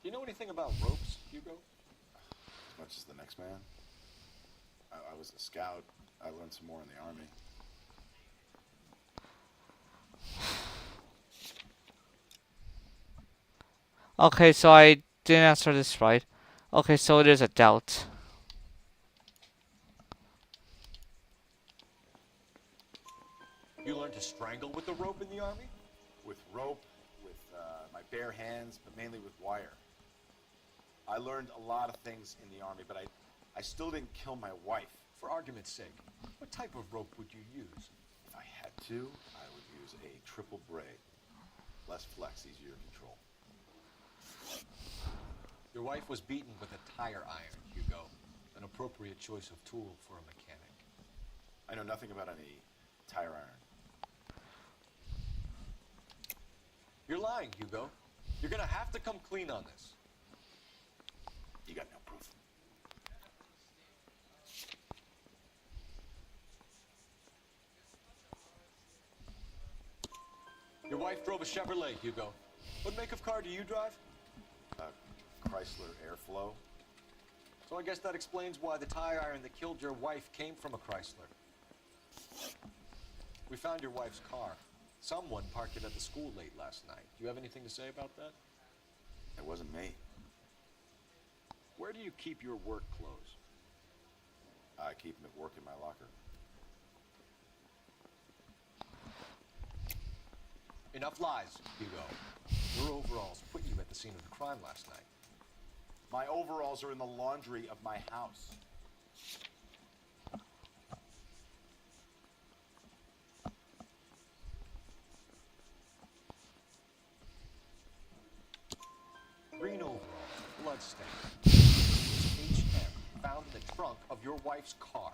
Do you know anything about ropes, Hugo? As much as the next man. I was a scout. I learned some more in the army. Okay, so I didn't answer this right. Okay, so it is a doubt. You learned to strangle with the rope in the army? With rope, with my bare hands, but mainly with wire. I learned a lot of things in the army, but I still didn't kill my wife. For argument's sake, what type of rope would you use? If I had to, I would use a triple braid. Less flex, easier to control. Your wife was beaten with a tire iron, Hugo. An appropriate choice of tool for a mechanic. I know nothing about any tire iron. You're lying, Hugo. You're gonna have to come clean on this. You got no proof. Your wife drove a Chevrolet, Hugo. What make of car do you drive? Chrysler Airflow. So I guess that explains why the tire iron that killed your wife came from a Chrysler. We found your wife's car. Someone parked it at the school late last night. Do you have anything to say about that? It wasn't me. Where do you keep your work clothes? I keep them at work in my locker. Enough lies, Hugo. Your overalls put you at the scene of the crime last night. My overalls are in the laundry of my house. Green overalls, bloodstains. HM found in the trunk of your wife's car.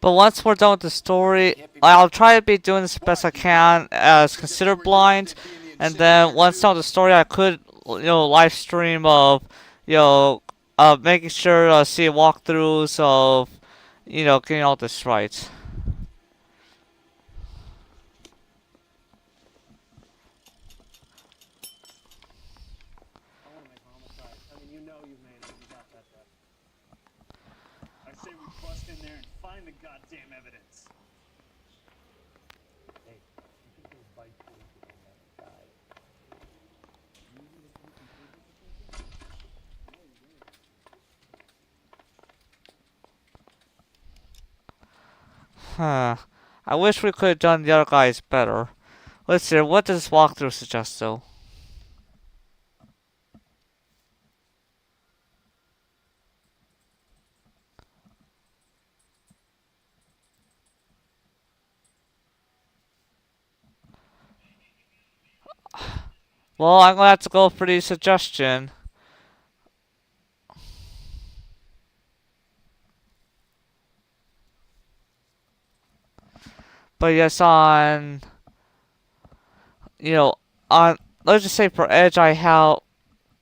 But once we're done with the story, I'll try to be doing this best I can as considered blind. And then once done with the story, I could, live stream of, making sure to see walkthroughs of, getting all this right. I say we bust in there and find the goddamn evidence. Hey, you think those bike boys would let him die? Huh. I wish we could have done the other guys better. Let's see, what does this walkthrough suggest though? Well, I'm gonna have to go for the suggestion. But yes, on let's just say for Edge, I have.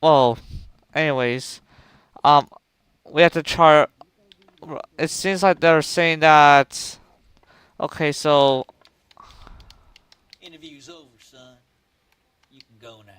Well, anyways, we have to chart. It seems like they're saying that. Okay, so Interview's over, son. You can go now.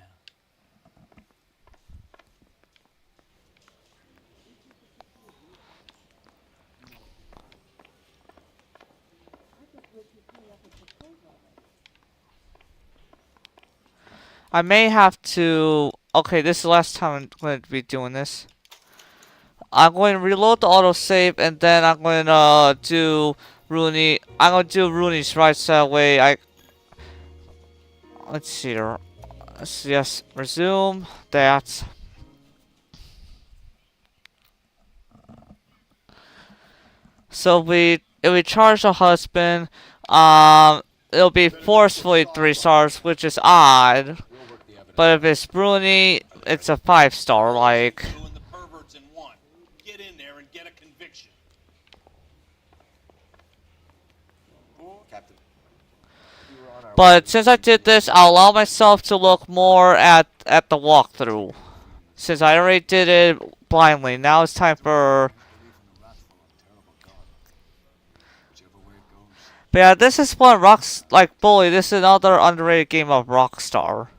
I may have to. Okay, this is the last time I'm going to be doing this. I'm going to reload the autosave and then I'm going to do Rooney. I'm going to do Rooney's right so that way I. Let's see here. Yes, resume that. So if we charge the husband, it'll be forcefully 3 stars, which is odd. But if it's Bruni, it's a 5-star, like. The perverts in one. Get in there and get a conviction. Captain. But since I did this, I'll allow myself to look more at the walkthrough. Since I already did it blindly, now it's time for. But yeah, this is one Bully. This is another underrated game of Rockstar.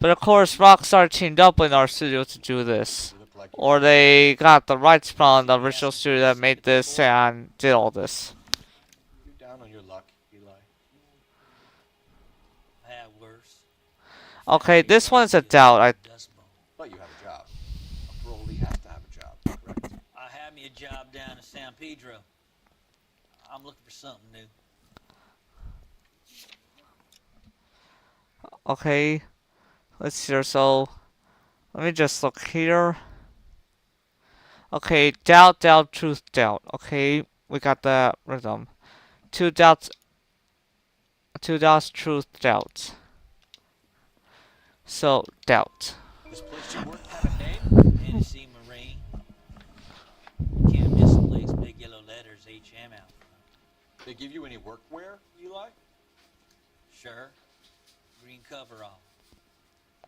But of course, Rockstar teamed up with our studio to do this. Or they got the rights from the original studio that made this and did all this. You're down on your luck, Eli. I had worse. Okay, this one's a doubt. But you have a job. A parolee has to have a job, correct? I had me a job down in San Pedro. I'm looking for something new. Okay, let's see here. So, let me just look here. Okay, doubt, truth, doubt. Okay, we got the rhythm. 2 doubts, truth, doubt. So, doubt. This place you work have a name? Hennessy Marine. Can't miss a place. Big yellow letters, HM out front. They give you any workwear, Eli? Sure. Green coverall.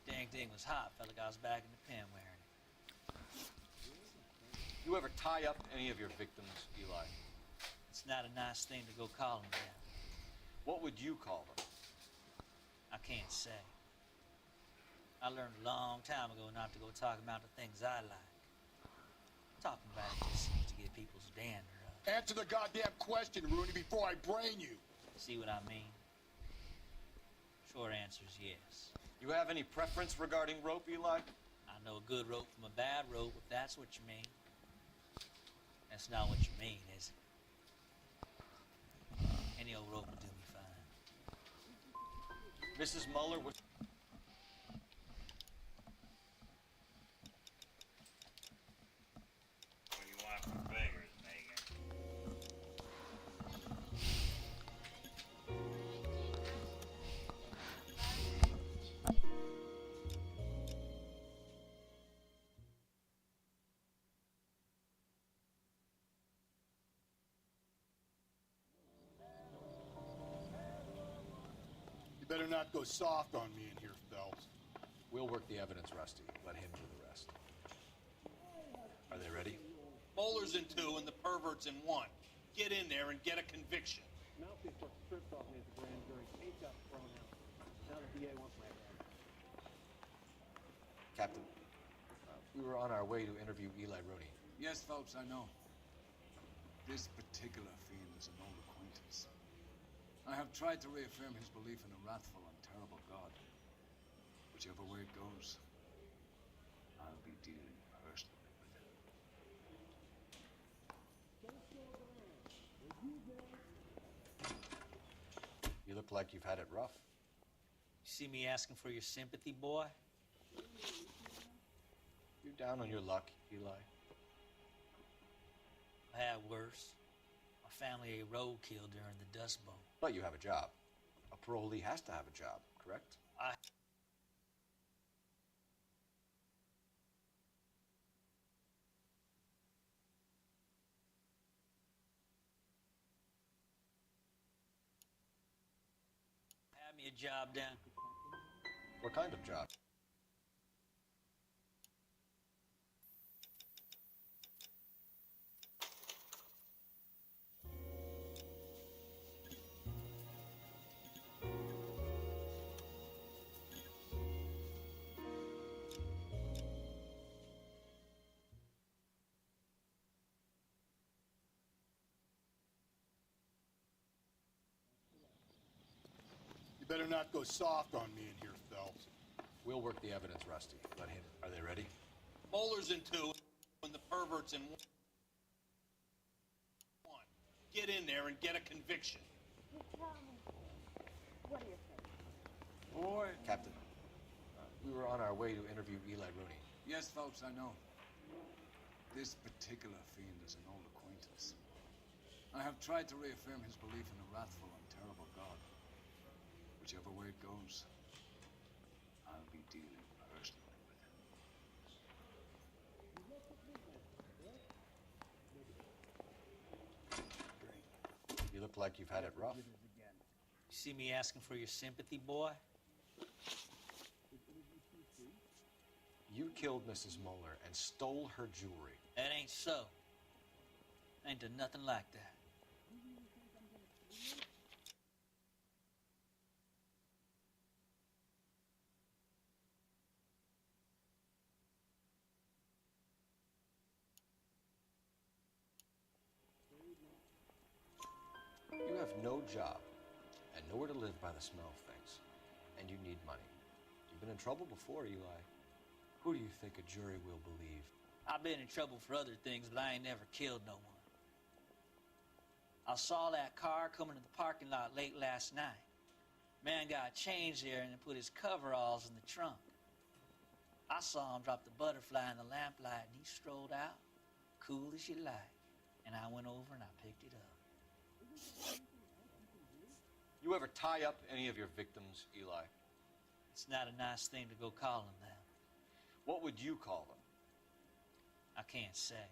Dang thing was hot. Felt like I was back in the pen wearing it. You ever tie up any of your victims, Eli? It's not a nice thing to go calling down. What would you call them? I can't say. I learned a long time ago not to go talking about the things I like. Talking about it just seems to get people's dander up. Answer the goddamn question, Rooney, before I brain you. See what I mean? Short answer is yes. You have any preference regarding rope, Eli? I know a good rope from a bad rope, if that's what you mean. That's not what you mean, is it? Any old rope will do me fine. Mrs. Muller was... What do you want for figures, Megan? You better not go soft on me in here, Phelps. We'll work the evidence, Rusty. Let him do the rest. Are they ready? Bowler's in 2 and the pervert's in 1. Get in there and get a conviction. Mouthpiece was stripped off me at the grand jury. Case got thrown out. Now the DA wants my head. Captain, we were on our way to interview Eli Rooney. Yes, Phelps, I know. This particular fiend is an old acquaintance. I have tried to reaffirm his belief in a wrathful and terrible God. Whichever way it goes, I'll be dealing personally with him. You look like you've had it rough. You see me asking for your sympathy, boy? You're down on your luck, Eli. I had worse. My family ate roadkill during the Dust Bowl. But you have a job. A parolee has to have a job, correct? Had me a job down. What kind of job? You better not go soft on me in here, Phelps. We'll work the evidence, Rusty. Let him. Are they ready? Bowler's in 2 and the pervert's in 1. Get in there and get a conviction. What do you think? Boy. Captain, we were on our way to interview Eli Rooney. Yes, Phelps, I know. This particular fiend is an old acquaintance. I have tried to reaffirm his belief in a wrathful and terrible God. Whichever way it goes, I'll be dealing personally with him. You look like you've had it rough. You see me asking for your sympathy, boy? You killed Mrs. Muller and stole her jewelry. That ain't so. Ain't done nothing like that. You have no job and nowhere to live by the smell of things. And you need money. You've been in trouble before, Eli. Who do you think a jury will believe? I've been in trouble for other things, but I ain't never killed no one. I saw that car coming to the parking lot late last night. Man got changed there and put his coveralls in the trunk. I saw him drop the butterfly in the lamplight and he strolled out, cool as you like. And I went over and I picked it up. You ever tie up any of your victims, Eli? It's not a nice thing to go call them that. What would you call them? I can't say.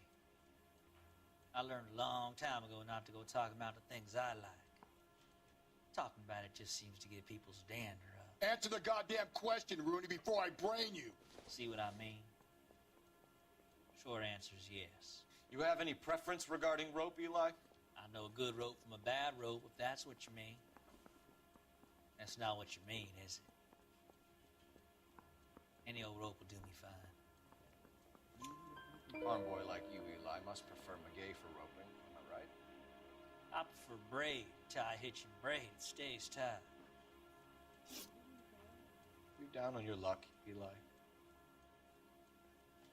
I learned a long time ago not to go talking about the things I like. Talking about it just seems to get people's dander up. Answer the goddamn question, Rooney, before I brain you. See what I mean? Short answer is yes. You have any preference regarding rope, Eli? I know a good rope from a bad rope, if that's what you mean. That's not what you mean, is it? Any old rope will do me fine. A farm boy like you, Eli, must prefer McGay for roping. Am I right? I prefer braid. Tie hitching braid. It stays tied. You down on your luck, Eli?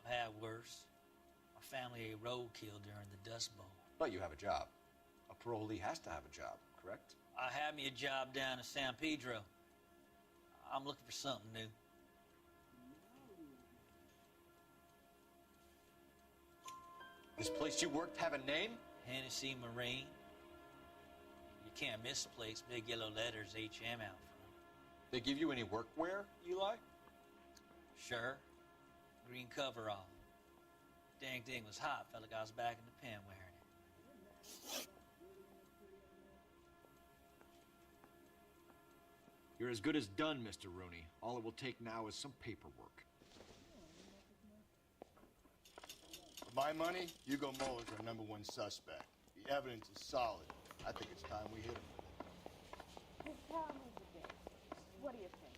I've had worse. My family ate roadkill during the Dust Bowl. But you have a job. A parolee has to have a job, correct? I had me a job down in San Pedro. I'm looking for something new. This place you worked have a name? Hennessy Marine. You can't miss the place. Big yellow letters, HM out front. They give you any workwear, Eli? Sure. Green coverall. Dang thing was hot. Felt like I was back in the pen wearing it. You're as good as done, Mr. Rooney. All it will take now is some paperwork. For my money, Hugo Muller's our #1 suspect. The evidence is solid. I think it's time we hit him with it. His town needs a day. What do you think?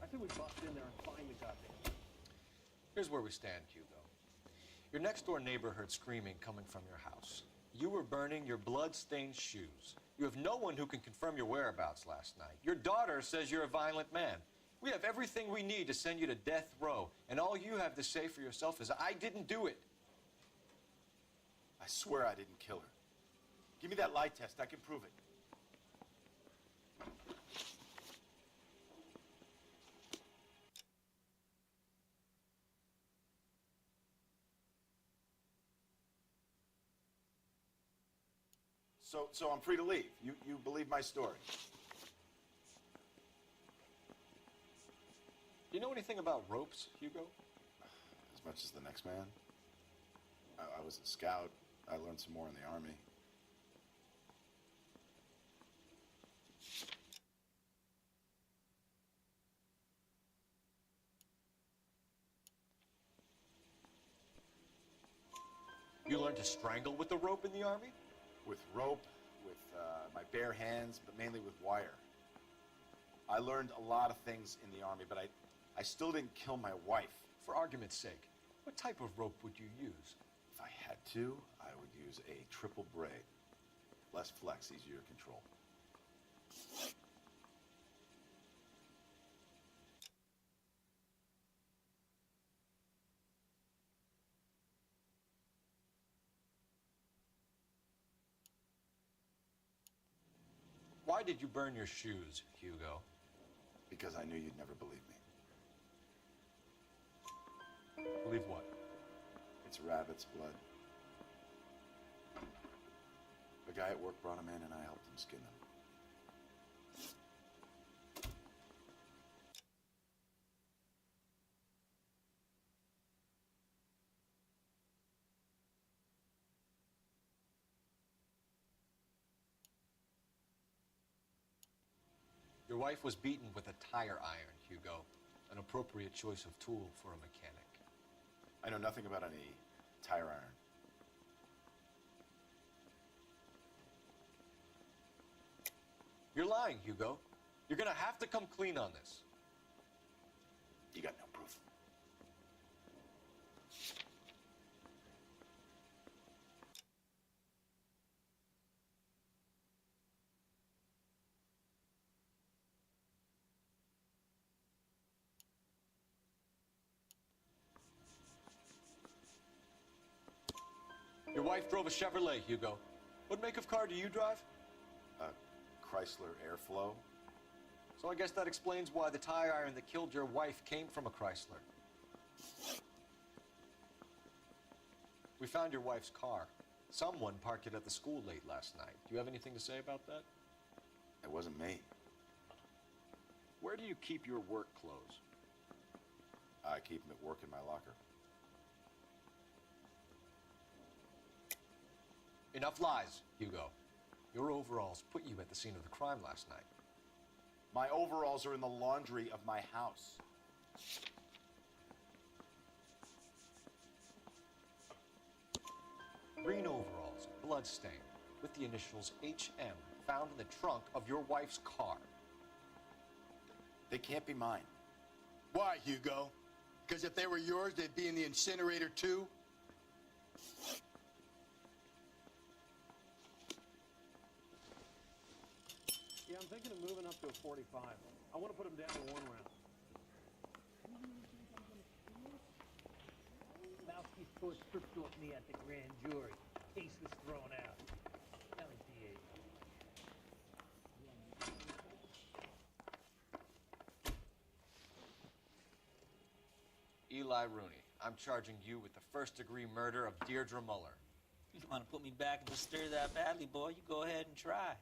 I think we bust in there and find the goddamn. Here's where we stand, Hugo. Your next-door neighbor heard screaming coming from your house. You were burning your blood-stained shoes. You have no one who can confirm your whereabouts last night. Your daughter says you're a violent man. We have everything we need to send you to death row, and all you have to say for yourself is, I didn't do it. I swear I didn't kill her. Give me that lie test. I can prove it. So I'm free to leave. You believe my story. Do you know anything about ropes, Hugo? As much as the next man. I was a scout. I learned some more in the Army. You learned to strangle with the rope in the Army? With rope, with my bare hands, but mainly with wire. I learned a lot of things in the Army, but I still didn't kill my wife. For argument's sake, what type of rope would you use? If I had to, I would use a triple braid. Less flex, easier to control. Why did you burn your shoes, Hugo? Because I knew you'd never believe me. Believe what? It's rabbit's blood. A guy at work brought him in and I helped him skin him. Your wife was beaten with a tire iron, Hugo. An appropriate choice of tool for a mechanic. I know nothing about any tire iron. You're lying, Hugo. You're gonna have to come clean on this. You got no proof. Your wife drove a Chevrolet, Hugo. What make of car do you drive? A Chrysler Airflow. So I guess that explains why the tire iron that killed your wife came from a Chrysler. We found your wife's car. Someone parked it at the school late last night. Do you have anything to say about that? It wasn't me. Where do you keep your work clothes? I keep them at work in my locker. Enough lies, Hugo. Your overalls put you at the scene of the crime last night. My overalls are in the laundry of my house. Green overalls, bloodstained, with the initials HM, found in the trunk of your wife's car. They can't be mine. Why, Hugo? Because if they were yours, they'd be in the incinerator too? Yeah, I'm thinking of moving up to a 45. I want to put them down to 1 round. Malski's tore strips off me at the grand jury. Case was thrown out. Tell him, DA. Eli Rooney, I'm charging you with the first-degree murder of Deirdre Muller. You want to put me back in the stir that badly, boy? You go ahead and try.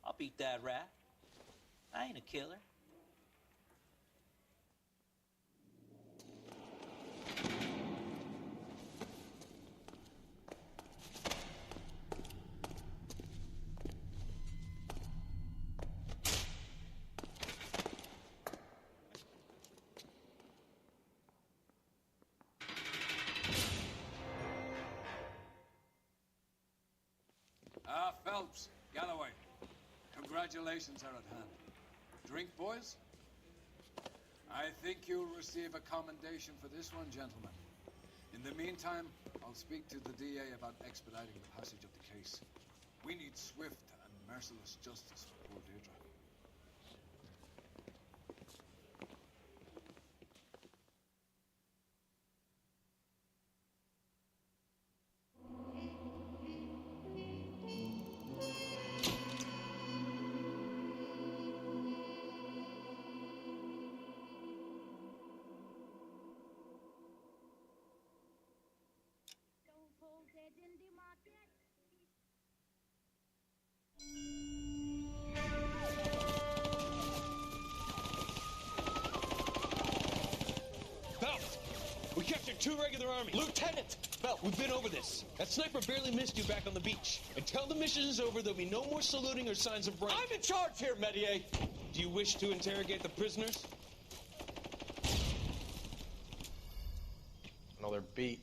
I'll beat that rap. I ain't a killer. Phelps, Galloway, congratulations are at hand. Drink, boys? I think you'll receive a commendation for this one, gentlemen. In the meantime, I'll speak to the DA about expediting the passage of the case. We need swift and merciless justice for poor Deirdre. Phelps, we captured 2 regular army. Lieutenant! Phelps, we've been over this. That sniper barely missed you back on the beach. Until the mission is over, there'll be no more saluting or signs of rank. I'm in charge here, Medier! Do you wish to interrogate the prisoners? No, they're beat.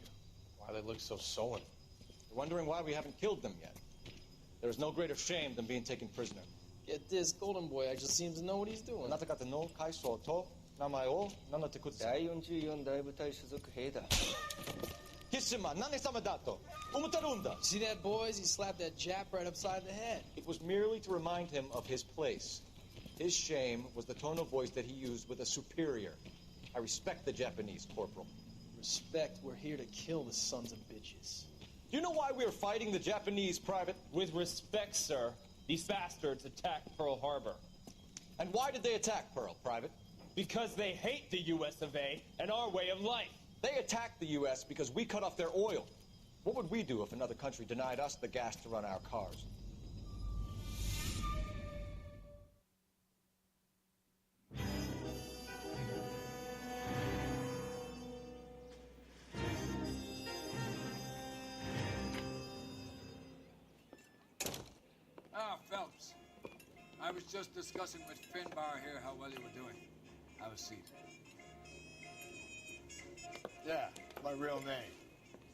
Why they look so sullen? They're wondering why we haven't killed them yet. There is no greater shame than being taken prisoner. Get this, Golden Boy actually seems to know what he's doing. なた方の階層と名前を名乗ってください。第44大部隊所属兵だ。キスマ、何様だと思ってるんだ。See that, boys? He slapped that Jap right upside the head. It was merely to remind him of his place. His shame was the tone of voice that he used with a superior. I respect the Japanese, Corporal. Respect, we're here to kill the sons of bitches. Do you know why we are fighting the Japanese, Private? With respect, sir, these bastards attacked Pearl Harbor. And why did they attack Pearl, Private? Because they hate the US of A and our way of life. They attacked the U.S. because we cut off their oil. What would we do if another country denied us the gas to run our cars? Ah, Phelps. I was just discussing with Finbar here how well you were doing. Have a seat. Yeah, my real name.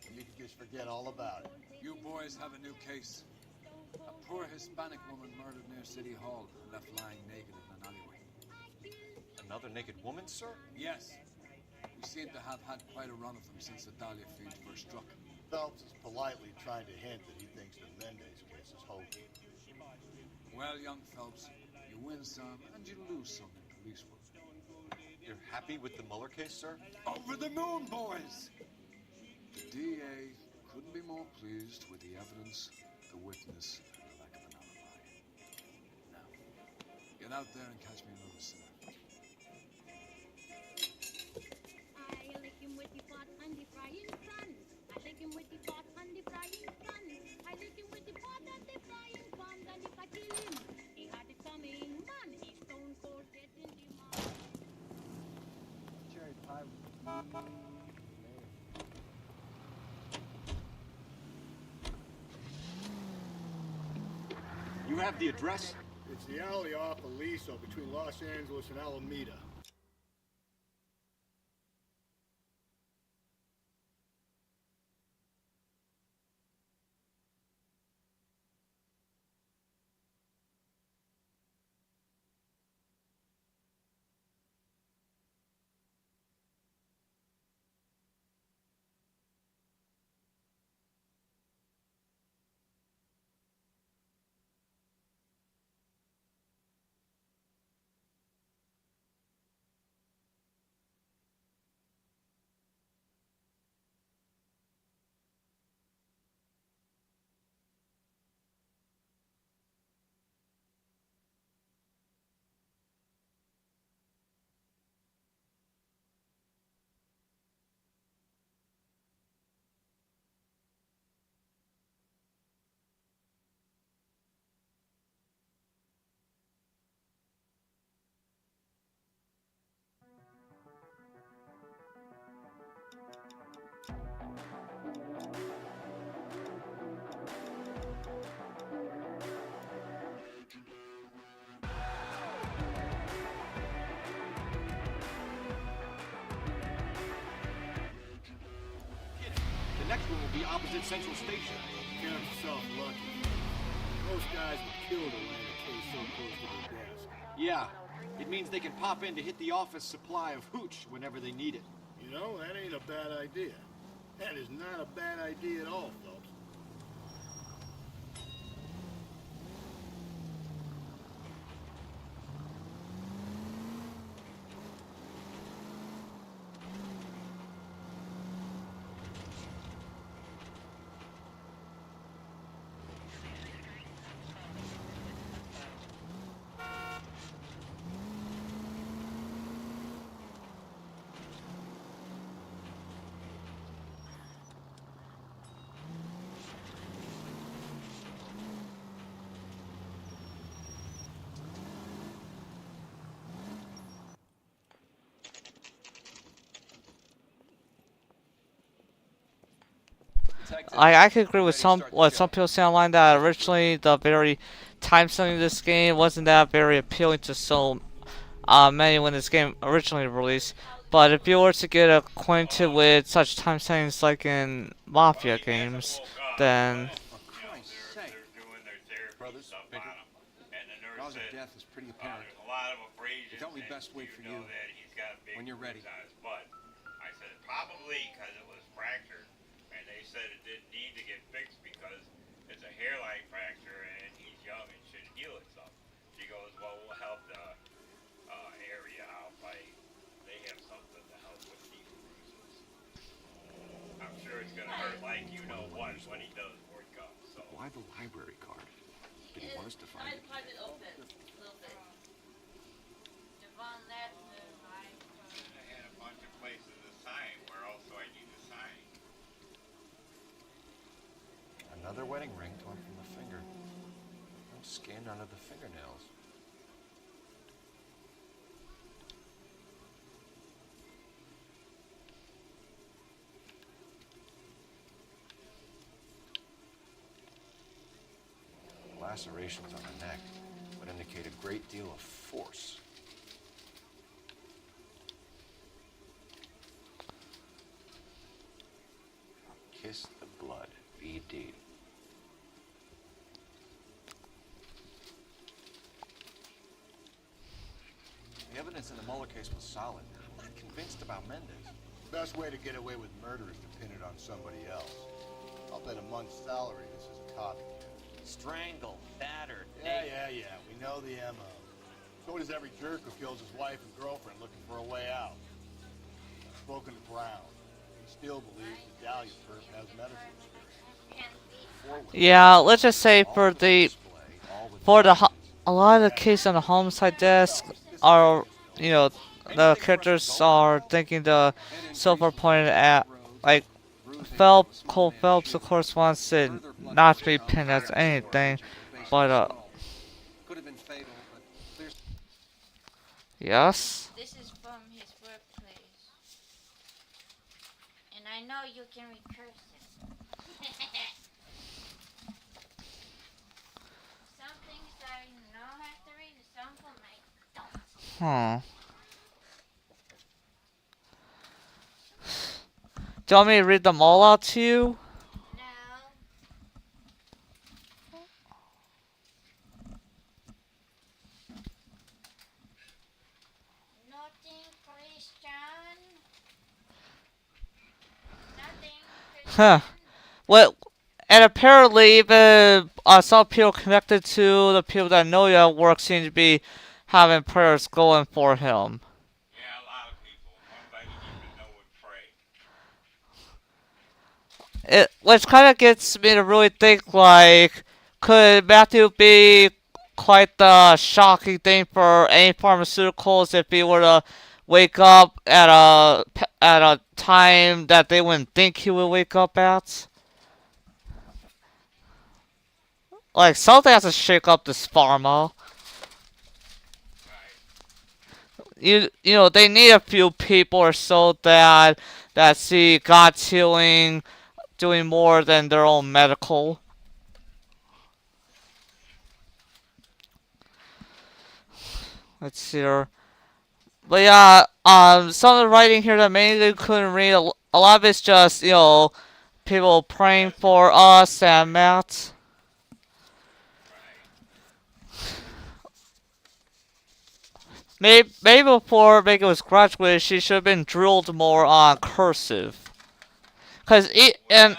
And you can just forget all about it. You boys have a new case. A poor Hispanic woman murdered near City Hall and left lying naked in an alleyway. Another naked woman, sir? Yes. We seem to have had quite a run of them since the Dahlia feud first struck. Phelps is politely trying to hint that he thinks the Mendez case is hokey. Well, young Phelps, you win some and you lose some in police work. You're happy with the Mueller case, sir? Over the moon, boys! The DA couldn't be more pleased with the evidence, the witness, and the lack of an alibi. Now, get out there and catch me another sinner. I lick him with the pot and the frying pan. I lick him with the pot and the frying pan. I lick him with the pot and the frying pan. And if I kill him, he had it coming, man. He's stone cold dead in the mouth. Cherry pie. You have the address? It's the alley off Aliso between Los Angeles and Alameda. would be opposite Central Station. Count yourself lucky. Most guys would kill to land a case so close to their desk. Yeah, it means they can pop in to hit the office supply of hooch whenever they need it. You know, that ain't a bad idea. That is not a bad idea at all, Phelps. I could agree with some people say online that originally the very time setting of this game wasn't that very appealing to so many when this game originally released. But if you were to get acquainted with such time settings like in Mafia games, then Brothers, Baker, cause of death is pretty apparent. They thought we'd best wait for you when you're ready. I said probably because it was fractured, and they said it didn't need to get fixed because it's a hairline fracture and he's young and should heal itself. She goes, well, we'll help the area out by they have something to help with these bruises. I'm sure it's gonna hurt like you know what when he does work up. So why the library card? Did he want us to find it? I had a bunch of places to sign. Where else do I need to sign? Another wedding ring torn from the finger. No skin under the fingernails. Lacerations on the neck would indicate a great deal of force. Kiss the blood, VD. The evidence in the Mueller case was solid. I'm not convinced about Mendez. Best way to get away with murder is to pin it on somebody else. I'll bet a month's salary this is a copycat. Strangled, battered, Yeah. We know the MO. So does every jerk who kills his wife and girlfriend looking for a way out. I've spoken to Brown. He still believes the Dahlia perp has medical experience. yeah, let's just say for a lot of the cases on the homicide desk are, you know, the characters are thinking the silver pointed at like Cole Phelps of course wants it not to be pinned as anything, but yes. This is from his workplace. And I know you can read cursive. Some things I know how to read, some of them I don't. Huh. Do you want me to read them all out to you? Huh. Well, and apparently even some people connected to the people that know you at work seem to be having prayers going for him. Yeah, a lot of people. Nobody even know would pray. Which kind of gets me to really think, like, could Matthew be quite the shocking thing for any pharmaceuticals if he were to wake up at a time that they wouldn't think he would wake up at? Like, something has to shake up this pharma. You know, they need a few people or so that see God's healing doing more than their own medical. Let's see here. But yeah, some of the writing here that mainly couldn't read, a lot of it's just, you know, people praying for us and Matt. Maybe before Megan was graduated, she should have been drilled more on cursive. Cause it and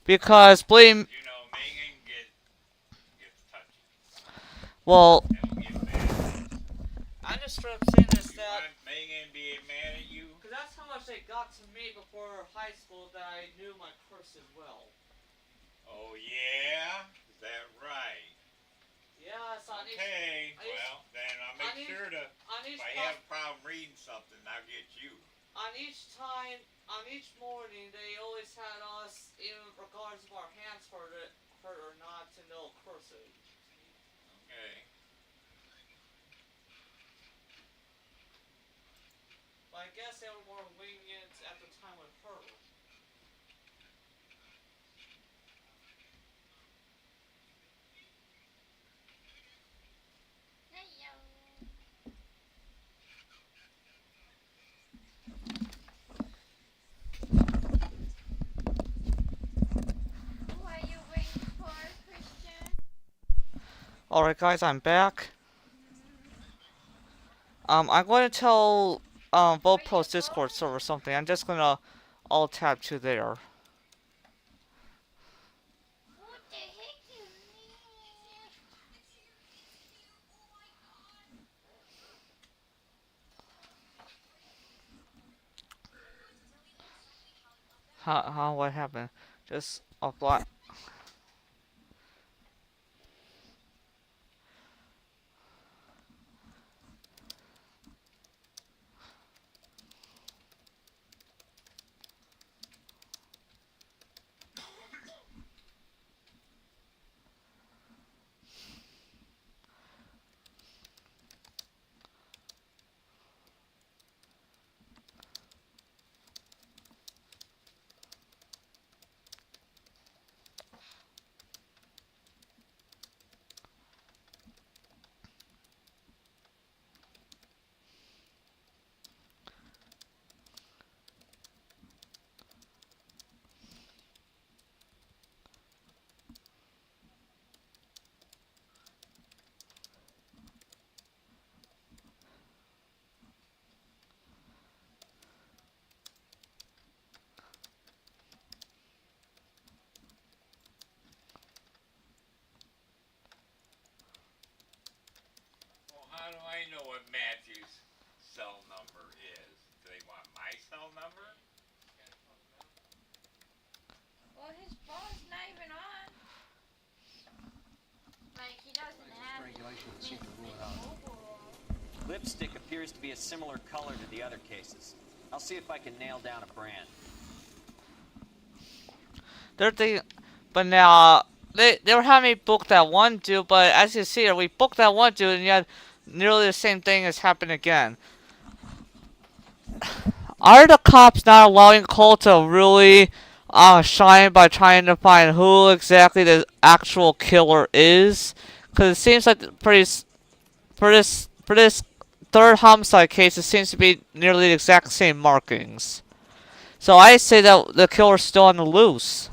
because blame. Well, I'm just saying this that. Megan being mad at you? Cause that's how much they got to me before high school that I knew my cursive well. Oh yeah? Is that right? Yes, on okay, well, then I'll make sure to, if I have a problem reading something, I'll get you. On each morning, they always had us, even regardless of our hands hurt or not, to know cursive. Okay. But I guess they were more lenient at the time with her. Alright guys, I'm back. I'm going to tell Vote Post Discord server something. I'm just gonna alt tab to there. What happened? Just apply. How do I know what Matthew's cell number is? Do they want my cell number? Well, his phone's not even on. Like, he doesn't have Regulations seem to rule it out. Lipstick appears to be a similar color to the other cases. I'll see if I can nail down a brand. But now they were having me book that one dude, but as you see here, we booked that one dude, and yet nearly the same thing has happened again. Are the cops not allowing Cole to really shine by trying to find who exactly the actual killer is? Because it seems like for this third homicide case, it seems to be nearly the exact same markings. So I say that the killer's still on the loose.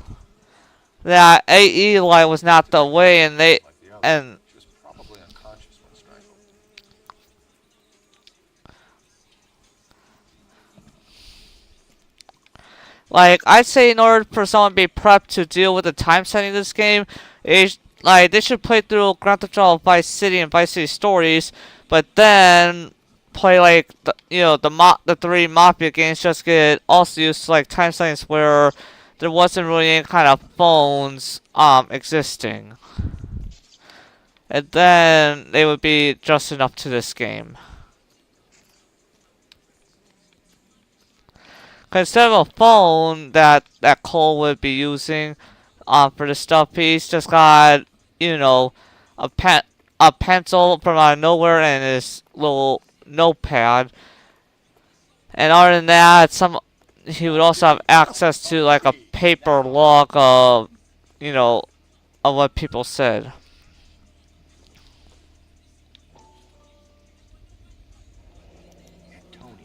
That Eli was not the way, and they and. She was probably unconscious when strangled. Like, I'd say in order for someone to be prepped to deal with the time setting of this game, like, they should play through Grand Theft Auto Vice City and Vice City Stories, but then play, like, the three Mafia games, just get also used to, like, time settings where there wasn't really any kind of phones, existing. And then they would be just enough to this game. Cause instead of a phone that Cole would be using for this stuff, he's just got, a pencil from out of nowhere and his little notepad. And other than that, he would also have access to like a paper log of, of what people said. Antonia.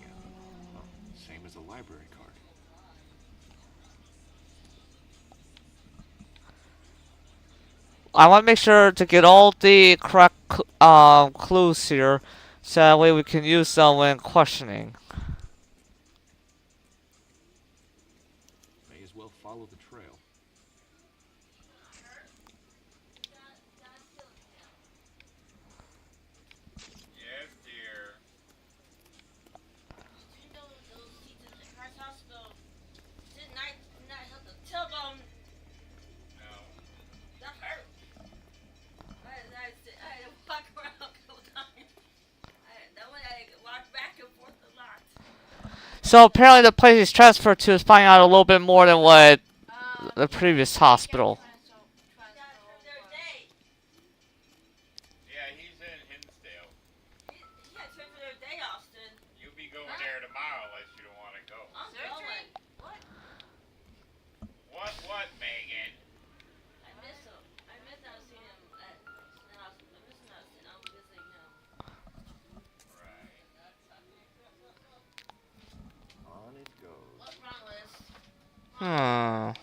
Same as the library card. I want to make sure to get all the correct clues here, so that way we can use them when questioning. May as well follow the trail. Yes, dear. You know those teachers at Christ Hospital didn't not help the tailbone. No. That hurt. I had to walk around a couple times. That one I had to walk back and forth a lot. So apparently the place he's transferred to is finding out a little bit more than what the previous hospital. Yeah, he's in Hinsdale. He got transferred their day, Austin. You'll be going there tomorrow unless you don't want to go. I'm going. What, Megan? I miss him. I miss not seeing him at I miss not seeing him visiting him. Right. On it goes. What's wrong, Liz? Hmm. I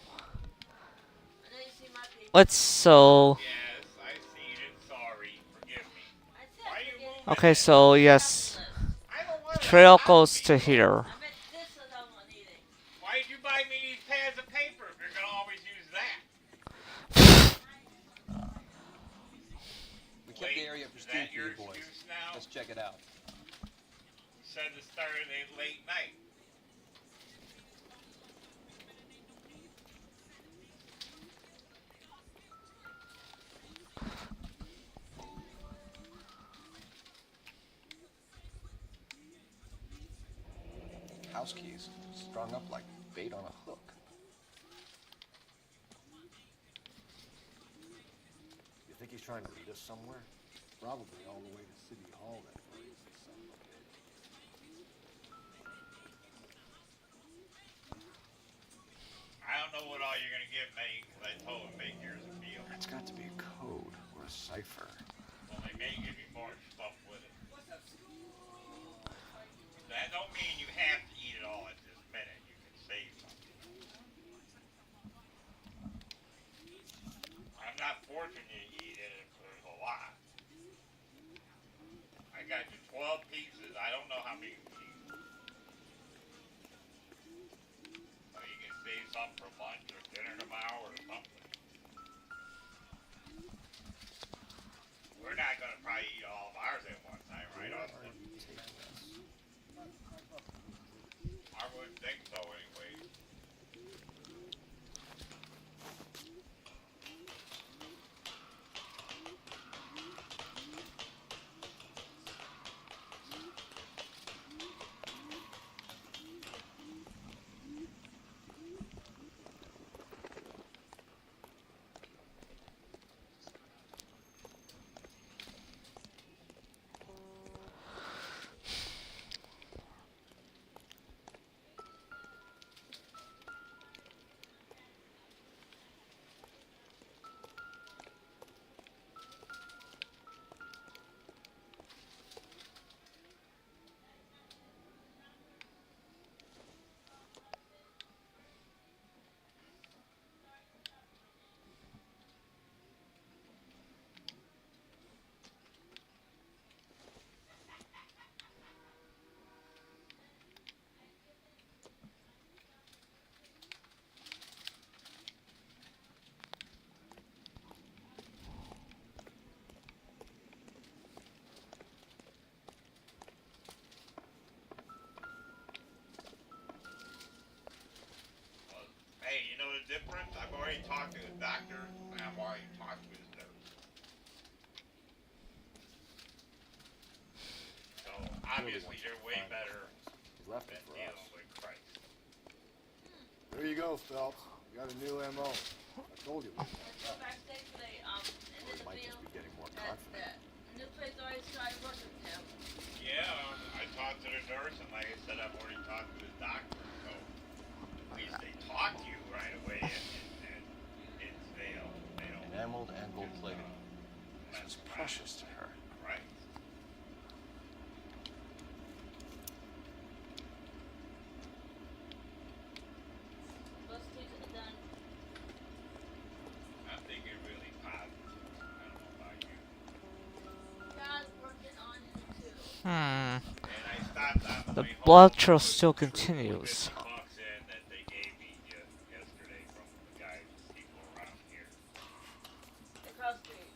know you see my page. Let's so. Yes, I've seen it. Sorry. Forgive me. Why you moving? Okay, so yes, the trail goes to here. Why did you buy me these pads of paper if you're gonna always use that? We kept the area pristine for you boys. Now? Let's check it out. You said to start at a late night. House keys strung up like bait on a hook. You think he's trying to lead us somewhere? Probably all the way to City Hall, that place. I don't know what all you're gonna give me because I told him make yours a meal. It's got to be a code or a cipher. Well, they may give you more stuff with it. That don't mean you have to eat it all at this minute. You can save something. I'm not forcing you to eat it if there's a lot. I got you 12 pieces. I don't know how many you eat. So you can save some for lunch or dinner tomorrow or something. We're not going to probably eat all of ours at one time, right, Austin? I wouldn't think so anyway. Hey, you know the difference? I've already talked to the doctor, and I've already talked to his nurse. So, obviously, they're way better He's left it than for dealing us. with Christ. There you go, Phelps. You got a new MO. I told you. Backstage for and then the Might just be getting more that confident. new place already started working with him. Yeah, I talked to the nurse, and like I said, I've already talked to his doctor. So, at least they talk to you right away, and they don't. Enameled and gold plated. This was precious to her. Right. Bus tickets are done. I'm thinking really positive. Hmm. And I stopped on the The way home. blood There trail was still $50 continues. in that they gave me yesterday from the guys, people around here. Across the street.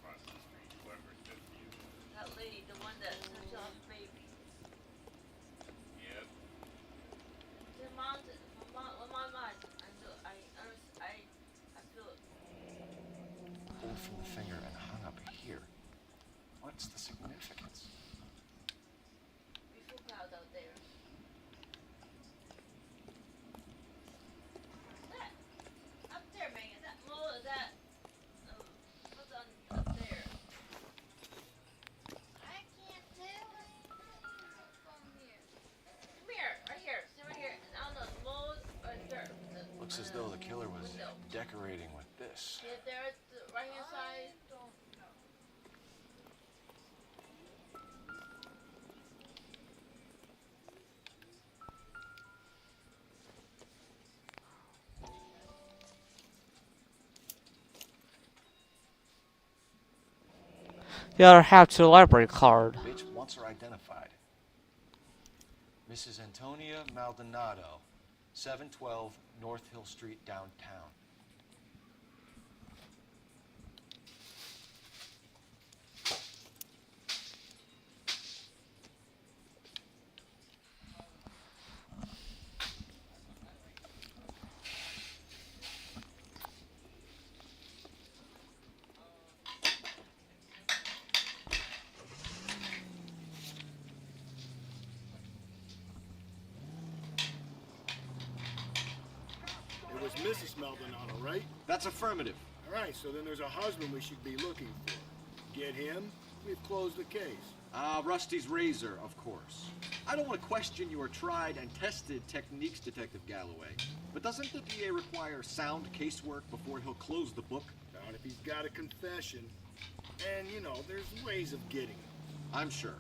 Across the street, whoever's 50 is. That lady, the one that sent you off the baby. Yep. The mom, my mom, I feel it. Pulled from the finger and hung up here. What's the significance? Beautiful clouds out there. That up there, man. Is that mole? Is that what's on up there? I can't tell. Come here, right here. Stay right here. And I don't know, the mole or dirt. Looks as though the killer was window. decorating with this. Yeah, there at the right hand side. The other half to the library card. Bitch wants her identified. Mrs. Antonia Maldonado, 712 North Hill Street, downtown. It was Mrs. Maldonado, right? That's affirmative. All right, so then there's a husband we should be looking for. Get him, we've closed the case. Rusty's razor, of course. I don't want to question your tried and tested techniques, Detective Galloway. But doesn't the DA require sound casework before he'll close the book? Not if he's got a confession. And, you know, there's ways of getting them. I'm sure.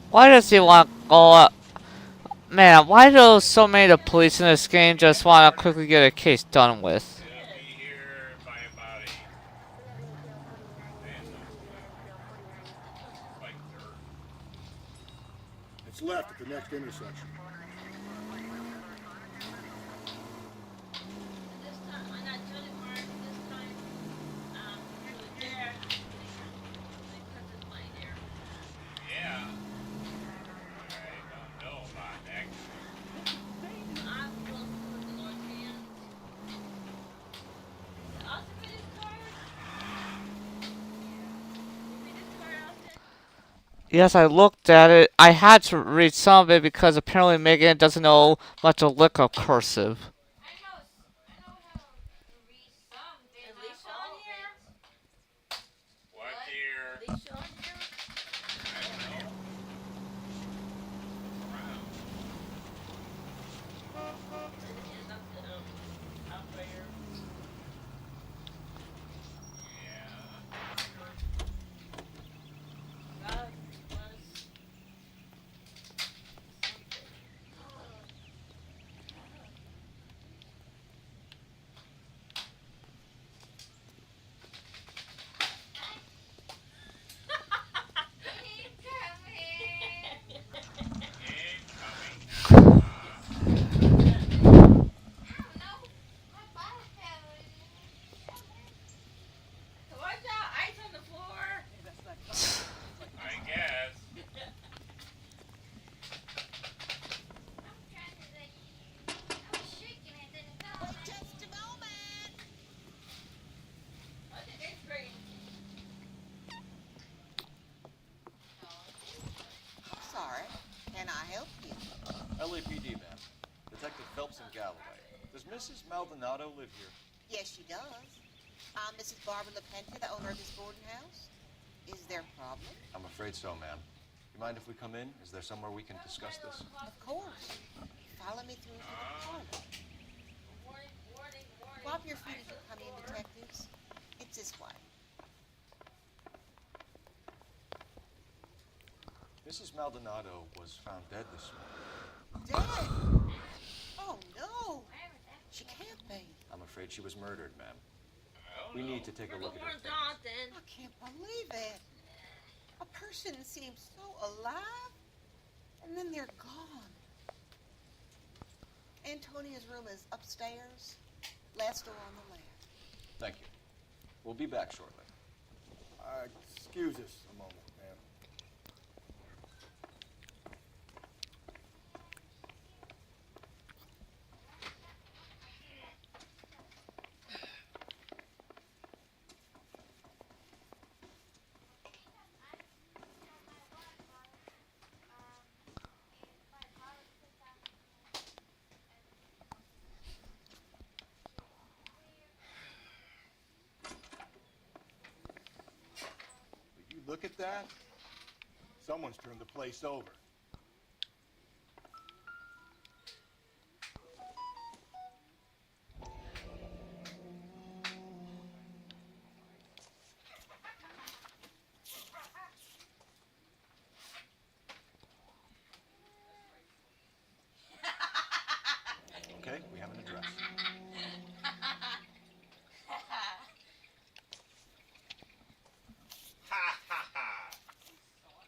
Why does he want to go up? Man, why do so many of the police in this game just want to quickly get a case done with? It's left at the next intersection. This time, on that Julie Mark, this time, he was there. They cut this line there. Yeah. I don't know about that. I'm supposed to put the Lord's hands. Austin for this card? You see this card, Austin? Yes, I looked at it. I had to read some of it because apparently Megan doesn't know much of look up cursive. I know how to read some. Is Lisa on here? What here? Lisa on here? I don't know. Around. And that's the operator. God bless. Watch out, ice on the floor. I guess. I think it's great. Sorry. Can I help you? LAPD, ma'am. Detective Phelps and Galloway. Does Mrs. Maldonado live here? Yes, she does. I'm Mrs. Barbara LaPenta, the owner of this boarding house. Is there a problem? I'm afraid so, ma'am. You mind if we come in? Is there somewhere we can discuss this? Of course. Follow me through to the parlor. Wipe your feet as you come in, detectives. It's this way. Mrs. Maldonado was found dead this morning. Dead? Oh, no. She can't be. I'm afraid she was murdered, ma'am. We need to take a look at her. I can't believe it. A person seems so alive, and then they're gone. Antonia's room is upstairs, last door on the left. Thank you. We'll be back shortly. Excuse us a moment, ma'am. Will you look at that? Someone's turned the place over. Okay, we have an address. Ha ha ha!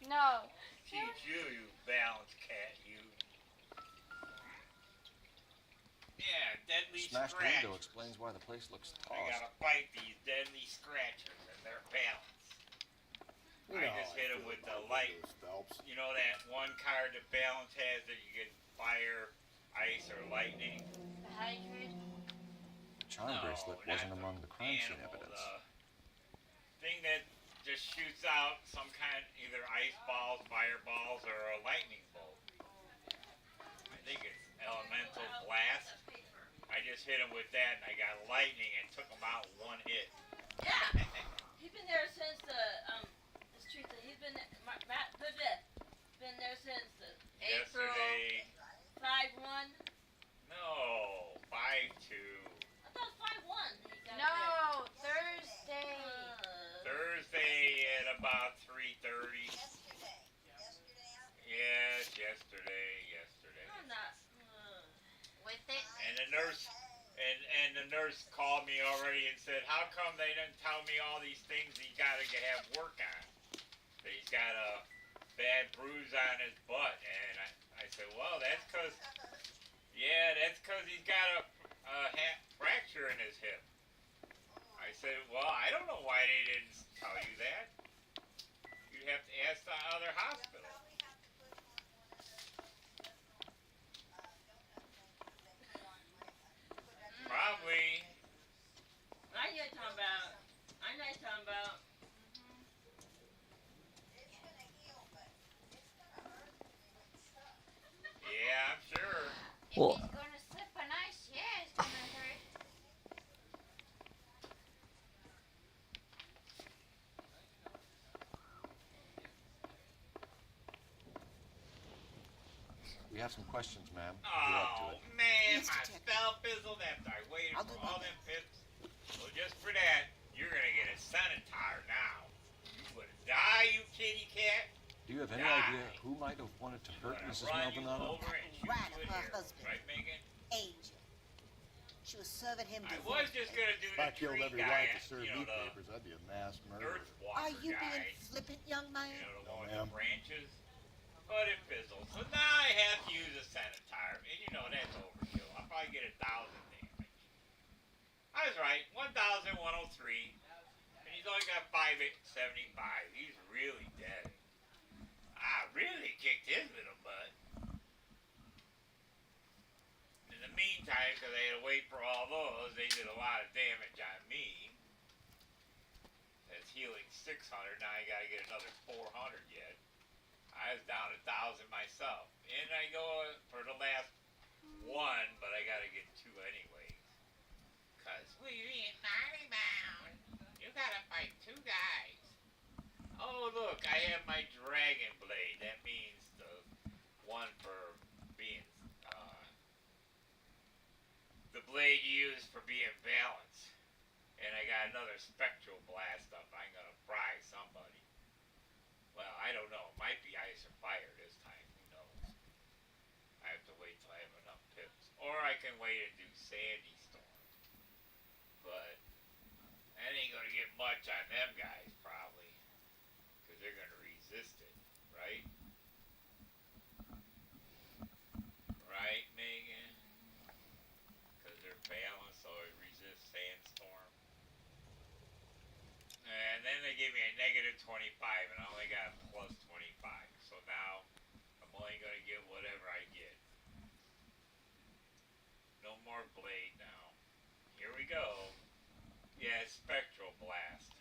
No. Teach you, you balance cat, you. Yeah, deadly Smashed scratch. window explains why the place looks I tossed. gotta fight these deadly scratchers and their balance. You I know just how hit I him feel with the about light. windows, Phelps. You know that one card that balance has that you get fire, ice, or lightning? The hydrant. The charm bracelet wasn't among the crime scene evidence. Thing that just shoots out some kind, either ice balls, fireballs, or a lightning bolt. I think it's elemental blast. I just hit him with that and I got lightning and took him out in one hit. Yeah. He's been there since the street. He's been been there since the April Yesterday. 5-1. No, 5-2. I thought 5-1. No, Thursday. Thursday at about 3:30. Yes, yesterday. I'm not with it. And the nurse called me already and said, "How come they didn't tell me all these things he's got to have work on? That he's got a bad bruise on his butt." And I said, "Well, that's because he's got a fracture in his hip." I said, "Well, I don't know why they didn't tell you that. You'd have to ask the other hospital." Probably. I know what you're talking about. Yeah, I'm sure. Well, If he's gonna slip on ice, yeah, it's gonna hurt. We have some questions, ma'am. If you're up to Oh, it. man, my spell fizzled after I waited for all them pips. Well, just for that, you're gonna get a sanitizer now. You would die, you kitty cat. Do you have any Die. idea who might have wanted to hurt Gonna Mrs. run you Maldonado? over and shoot Right you in of her here. husband. Right, Megan? Angel. She was serving him I divorce. was just gonna do If I the killed tree every guy, wife to serve you know, meat the papers, I'd be a mass murderer. earth walker Are you guy. being flippant, young man? You know, the No, one ma'am. with the branches. But it fizzled. So now I have to use a sanitizer. And you know, that's overkill. I'll probably get 1,000 damage. I was right. 1,103. And he's only got 575. He's really dead. I really kicked his little butt. In the meantime, because I had to wait for all those, they did a lot of damage on me. That's healing 600. Now I gotta get another 400 yet. I was down 1,000 myself. And I go for the last one, but I gotta get 2 anyways. Cause we're in mighty bound. You gotta fight 2 guys. Oh look, I have my dragon blade. That means the one for being the blade used for being balanced. And I got another spectral blast up. I'm gonna fry somebody. Well, I don't know. It might be ice or fire this time. Who knows? I have to wait till I have enough pips. Or I can wait and do Sandy Storm. But that ain't resist it, right? Right, Megan? Because they're balanced, so it resists sandstorm. And then they gave me a negative 25, and I only got a plus 25. So now I'm only going to get whatever I get. No more blade now. Here we go. Yeah, spectral blast.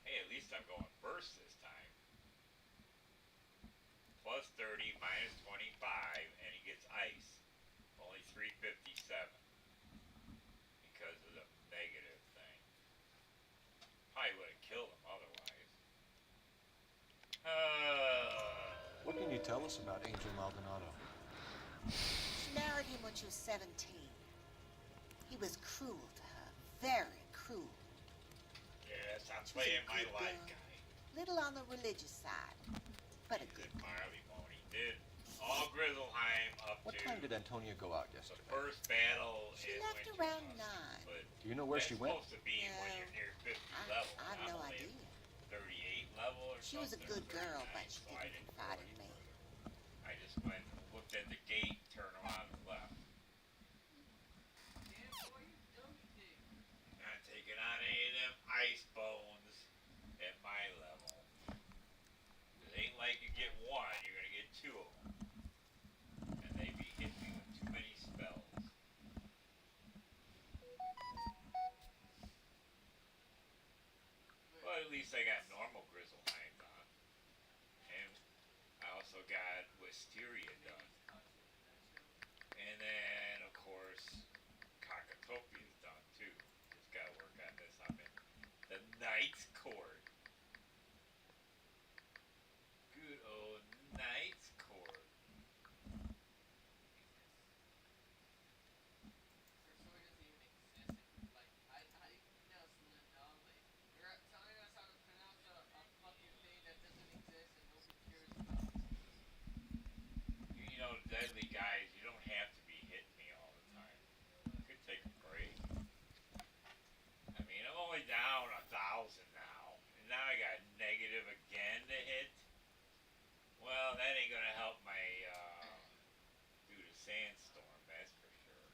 Hey, at least I'm going burst this time. Plus 30, minus 25, and he gets ice. Only 357. Because of the negative thing. Probably would have killed him otherwise. What can you tell us about Angel Maldonado? She married him when she was 17. He was cruel to her, very cruel. Yes, I'm playing my life, guy. Little on the religious side, but a good Marley Money did all Grizzleheim up What to time did Antonia go out the yesterday? first battle. She in left Winter around Months. 9. Do you know where she went? Supposed to be when you're near 50 level. I've I'm no only idea. at 38 level or She was a something, good girl, 39, but she so I didn't didn't confide go in any me. further. I just went and looked at the gate, turned around and left. Not taking on any of them ice bones at my level. It ain't like you get one, you're gonna get two of them. And they be hitting me with too many spells. Well, at least I got normal Grizzleheim done. And I also got Wisteria done. And then, of course, Cockatopia is done too. Just gotta work on this. I'm in the Knight's Court. Good old Knight's Court. You know, deadly guys, you don't have to be hitting me all the time. You could take a break. I mean, I'm only down 1,000 now. And now I got negative again to hit. Well, that ain't gonna help my, do the sandstorm, that's for sure.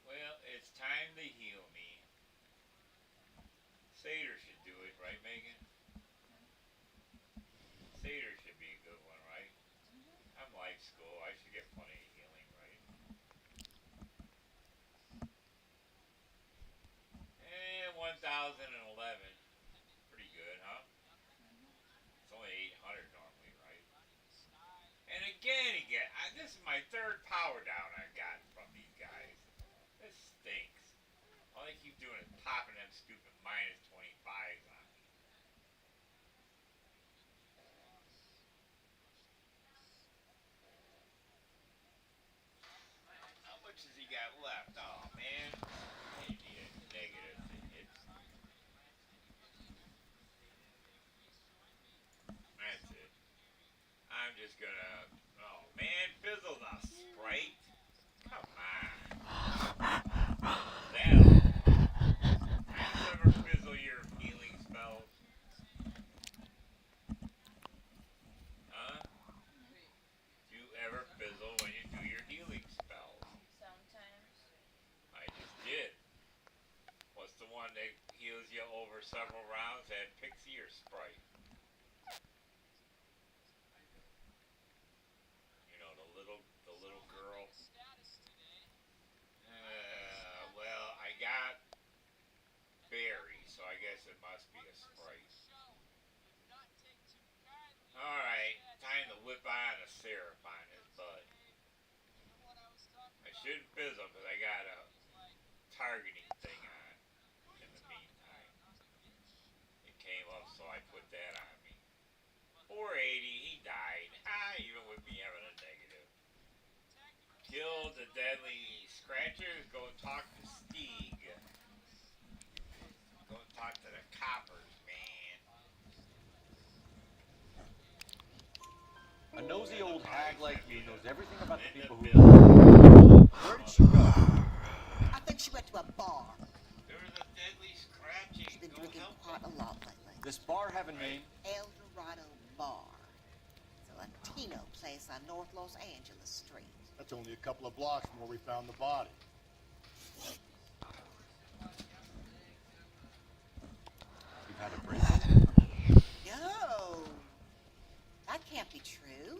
Well, it's time to heal me. Seder should do it, right, Megan? Seder should be a good one, right? I'm life school. I should get plenty of healing, right? And 1,011. Pretty good, huh? It's only 800 normally, right? And again, this is my third power down I've gotten from these guys. This stinks. All they keep doing is popping them stupid minus 25s on me. How much has he got left? Oh, man. You need a negative to hit. That's it. I'm just gonna... Oh, man. Fizzle the Sprite? Come on. it must be a sprite. Alright, time to whip on a syrup on his bud. I shouldn't fizzle because I got a targeting thing on in the meantime. It came up, so I put that on me. 480, he died. Even with me having a negative. Killed the deadly scratchers. Go talk to Stieg. Go talk to the coppers, man. A nosy old hag like you knows everything about the people who... Where did she go? I think she went to a bar. There was a deadly scratching. She's been drinking quite a lot lately. This bar have a name? El Dorado Bar. It's a Latino place on North Los Angeles Street. That's only a couple of blocks from where we found the body. You've had a break-in? No. That can't be true.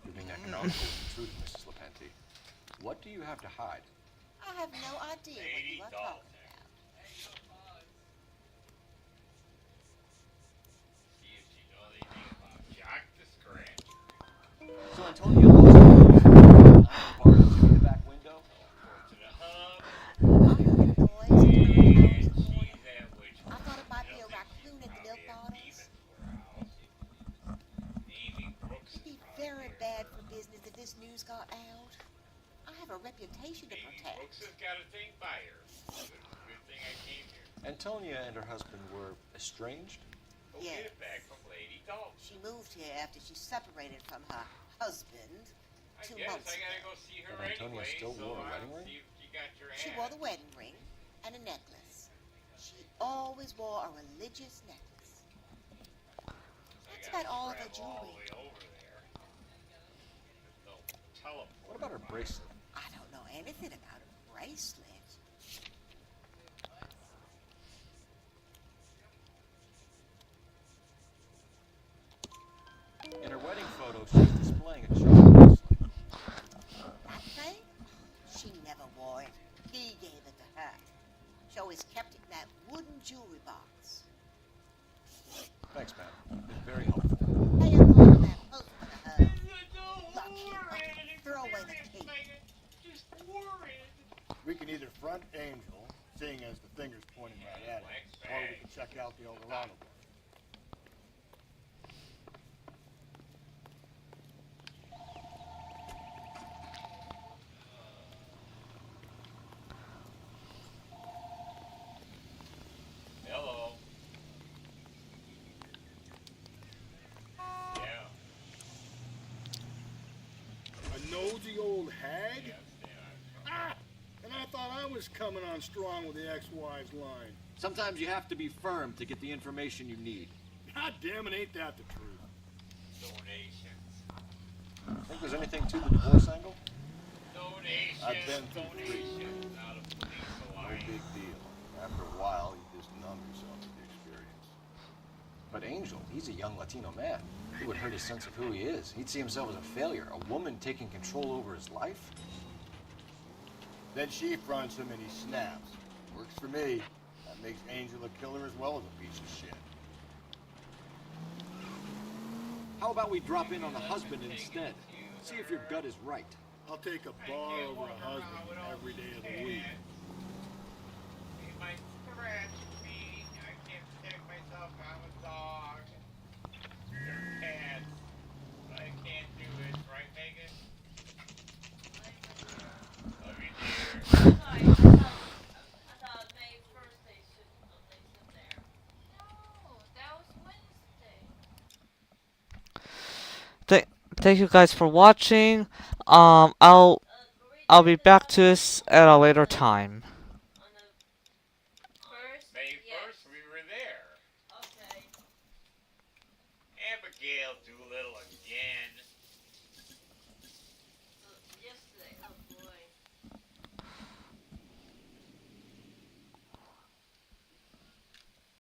You're being economical with the truth, Mrs. Lepenti. What do you have to hide? I have no idea what you are talking about. See if she knows anything about Jock the Scratcher. So Antonio knows the bar to the back window? To the hub. I heard a noise in the house in the morning. I thought it might be a raccoon at the milk bottles. It'd be very bad for business if this news got out. I have a reputation to protect. Brooks has got a thing by her. Good thing I came here. Antonia and her husband were estranged? Go get it back from Lady Dalton. She moved here after she separated from her husband I 2 guess months I gotta ago. go see her But Antonia anyway, still so wore a I'll wedding ring? see if she got your She hat. wore the wedding ring and a necklace. She always wore a religious necklace. That's about all of her All the jewelry. way over there. There's no teleport. What about her bracelet? I don't know anything about a bracelet. In her wedding photo, she's displaying a charm bracelet. That thing? She never wore it. He gave it to her. She always kept it in that wooden jewelry box. Thanks, ma'am. Been very helpful. Hey, I'm calling that husband of hers. Lucky. Throw away the key. Just worried. We can either front Angel, seeing as the finger's pointing right at it, or we can check out the El Dorado bar. Hello. Yeah. A nosy old hag? Ah! And I thought I was coming on strong with the ex-wives line. Sometimes you have to be firm to get the information you need. God damn it, ain't that the truth? Donations. Think there's anything to the divorce angle? Donations. I've been through three. Donations. Not a police No alliance. big deal. After a while, you just numb yourself to the experience. But Angel, he's a young Latino man. It would hurt his sense of who he is. He'd see himself as a failure. A woman taking control over his life? Then she fronts him and he snaps. Works for me. That makes Angel a killer as well as a piece of shit. How about we drop in on the husband instead? See if your gut is right. I'll take a bar over a husband every day of the week. He might scratch me. I can't protect myself. I'm a dog. They're cats. But I can't do it, right, Megan? Love you, dear. Sorry, I thought May 1st they should there. No, that was Wednesday. Thank you guys for watching. I'll be back to this at a later time.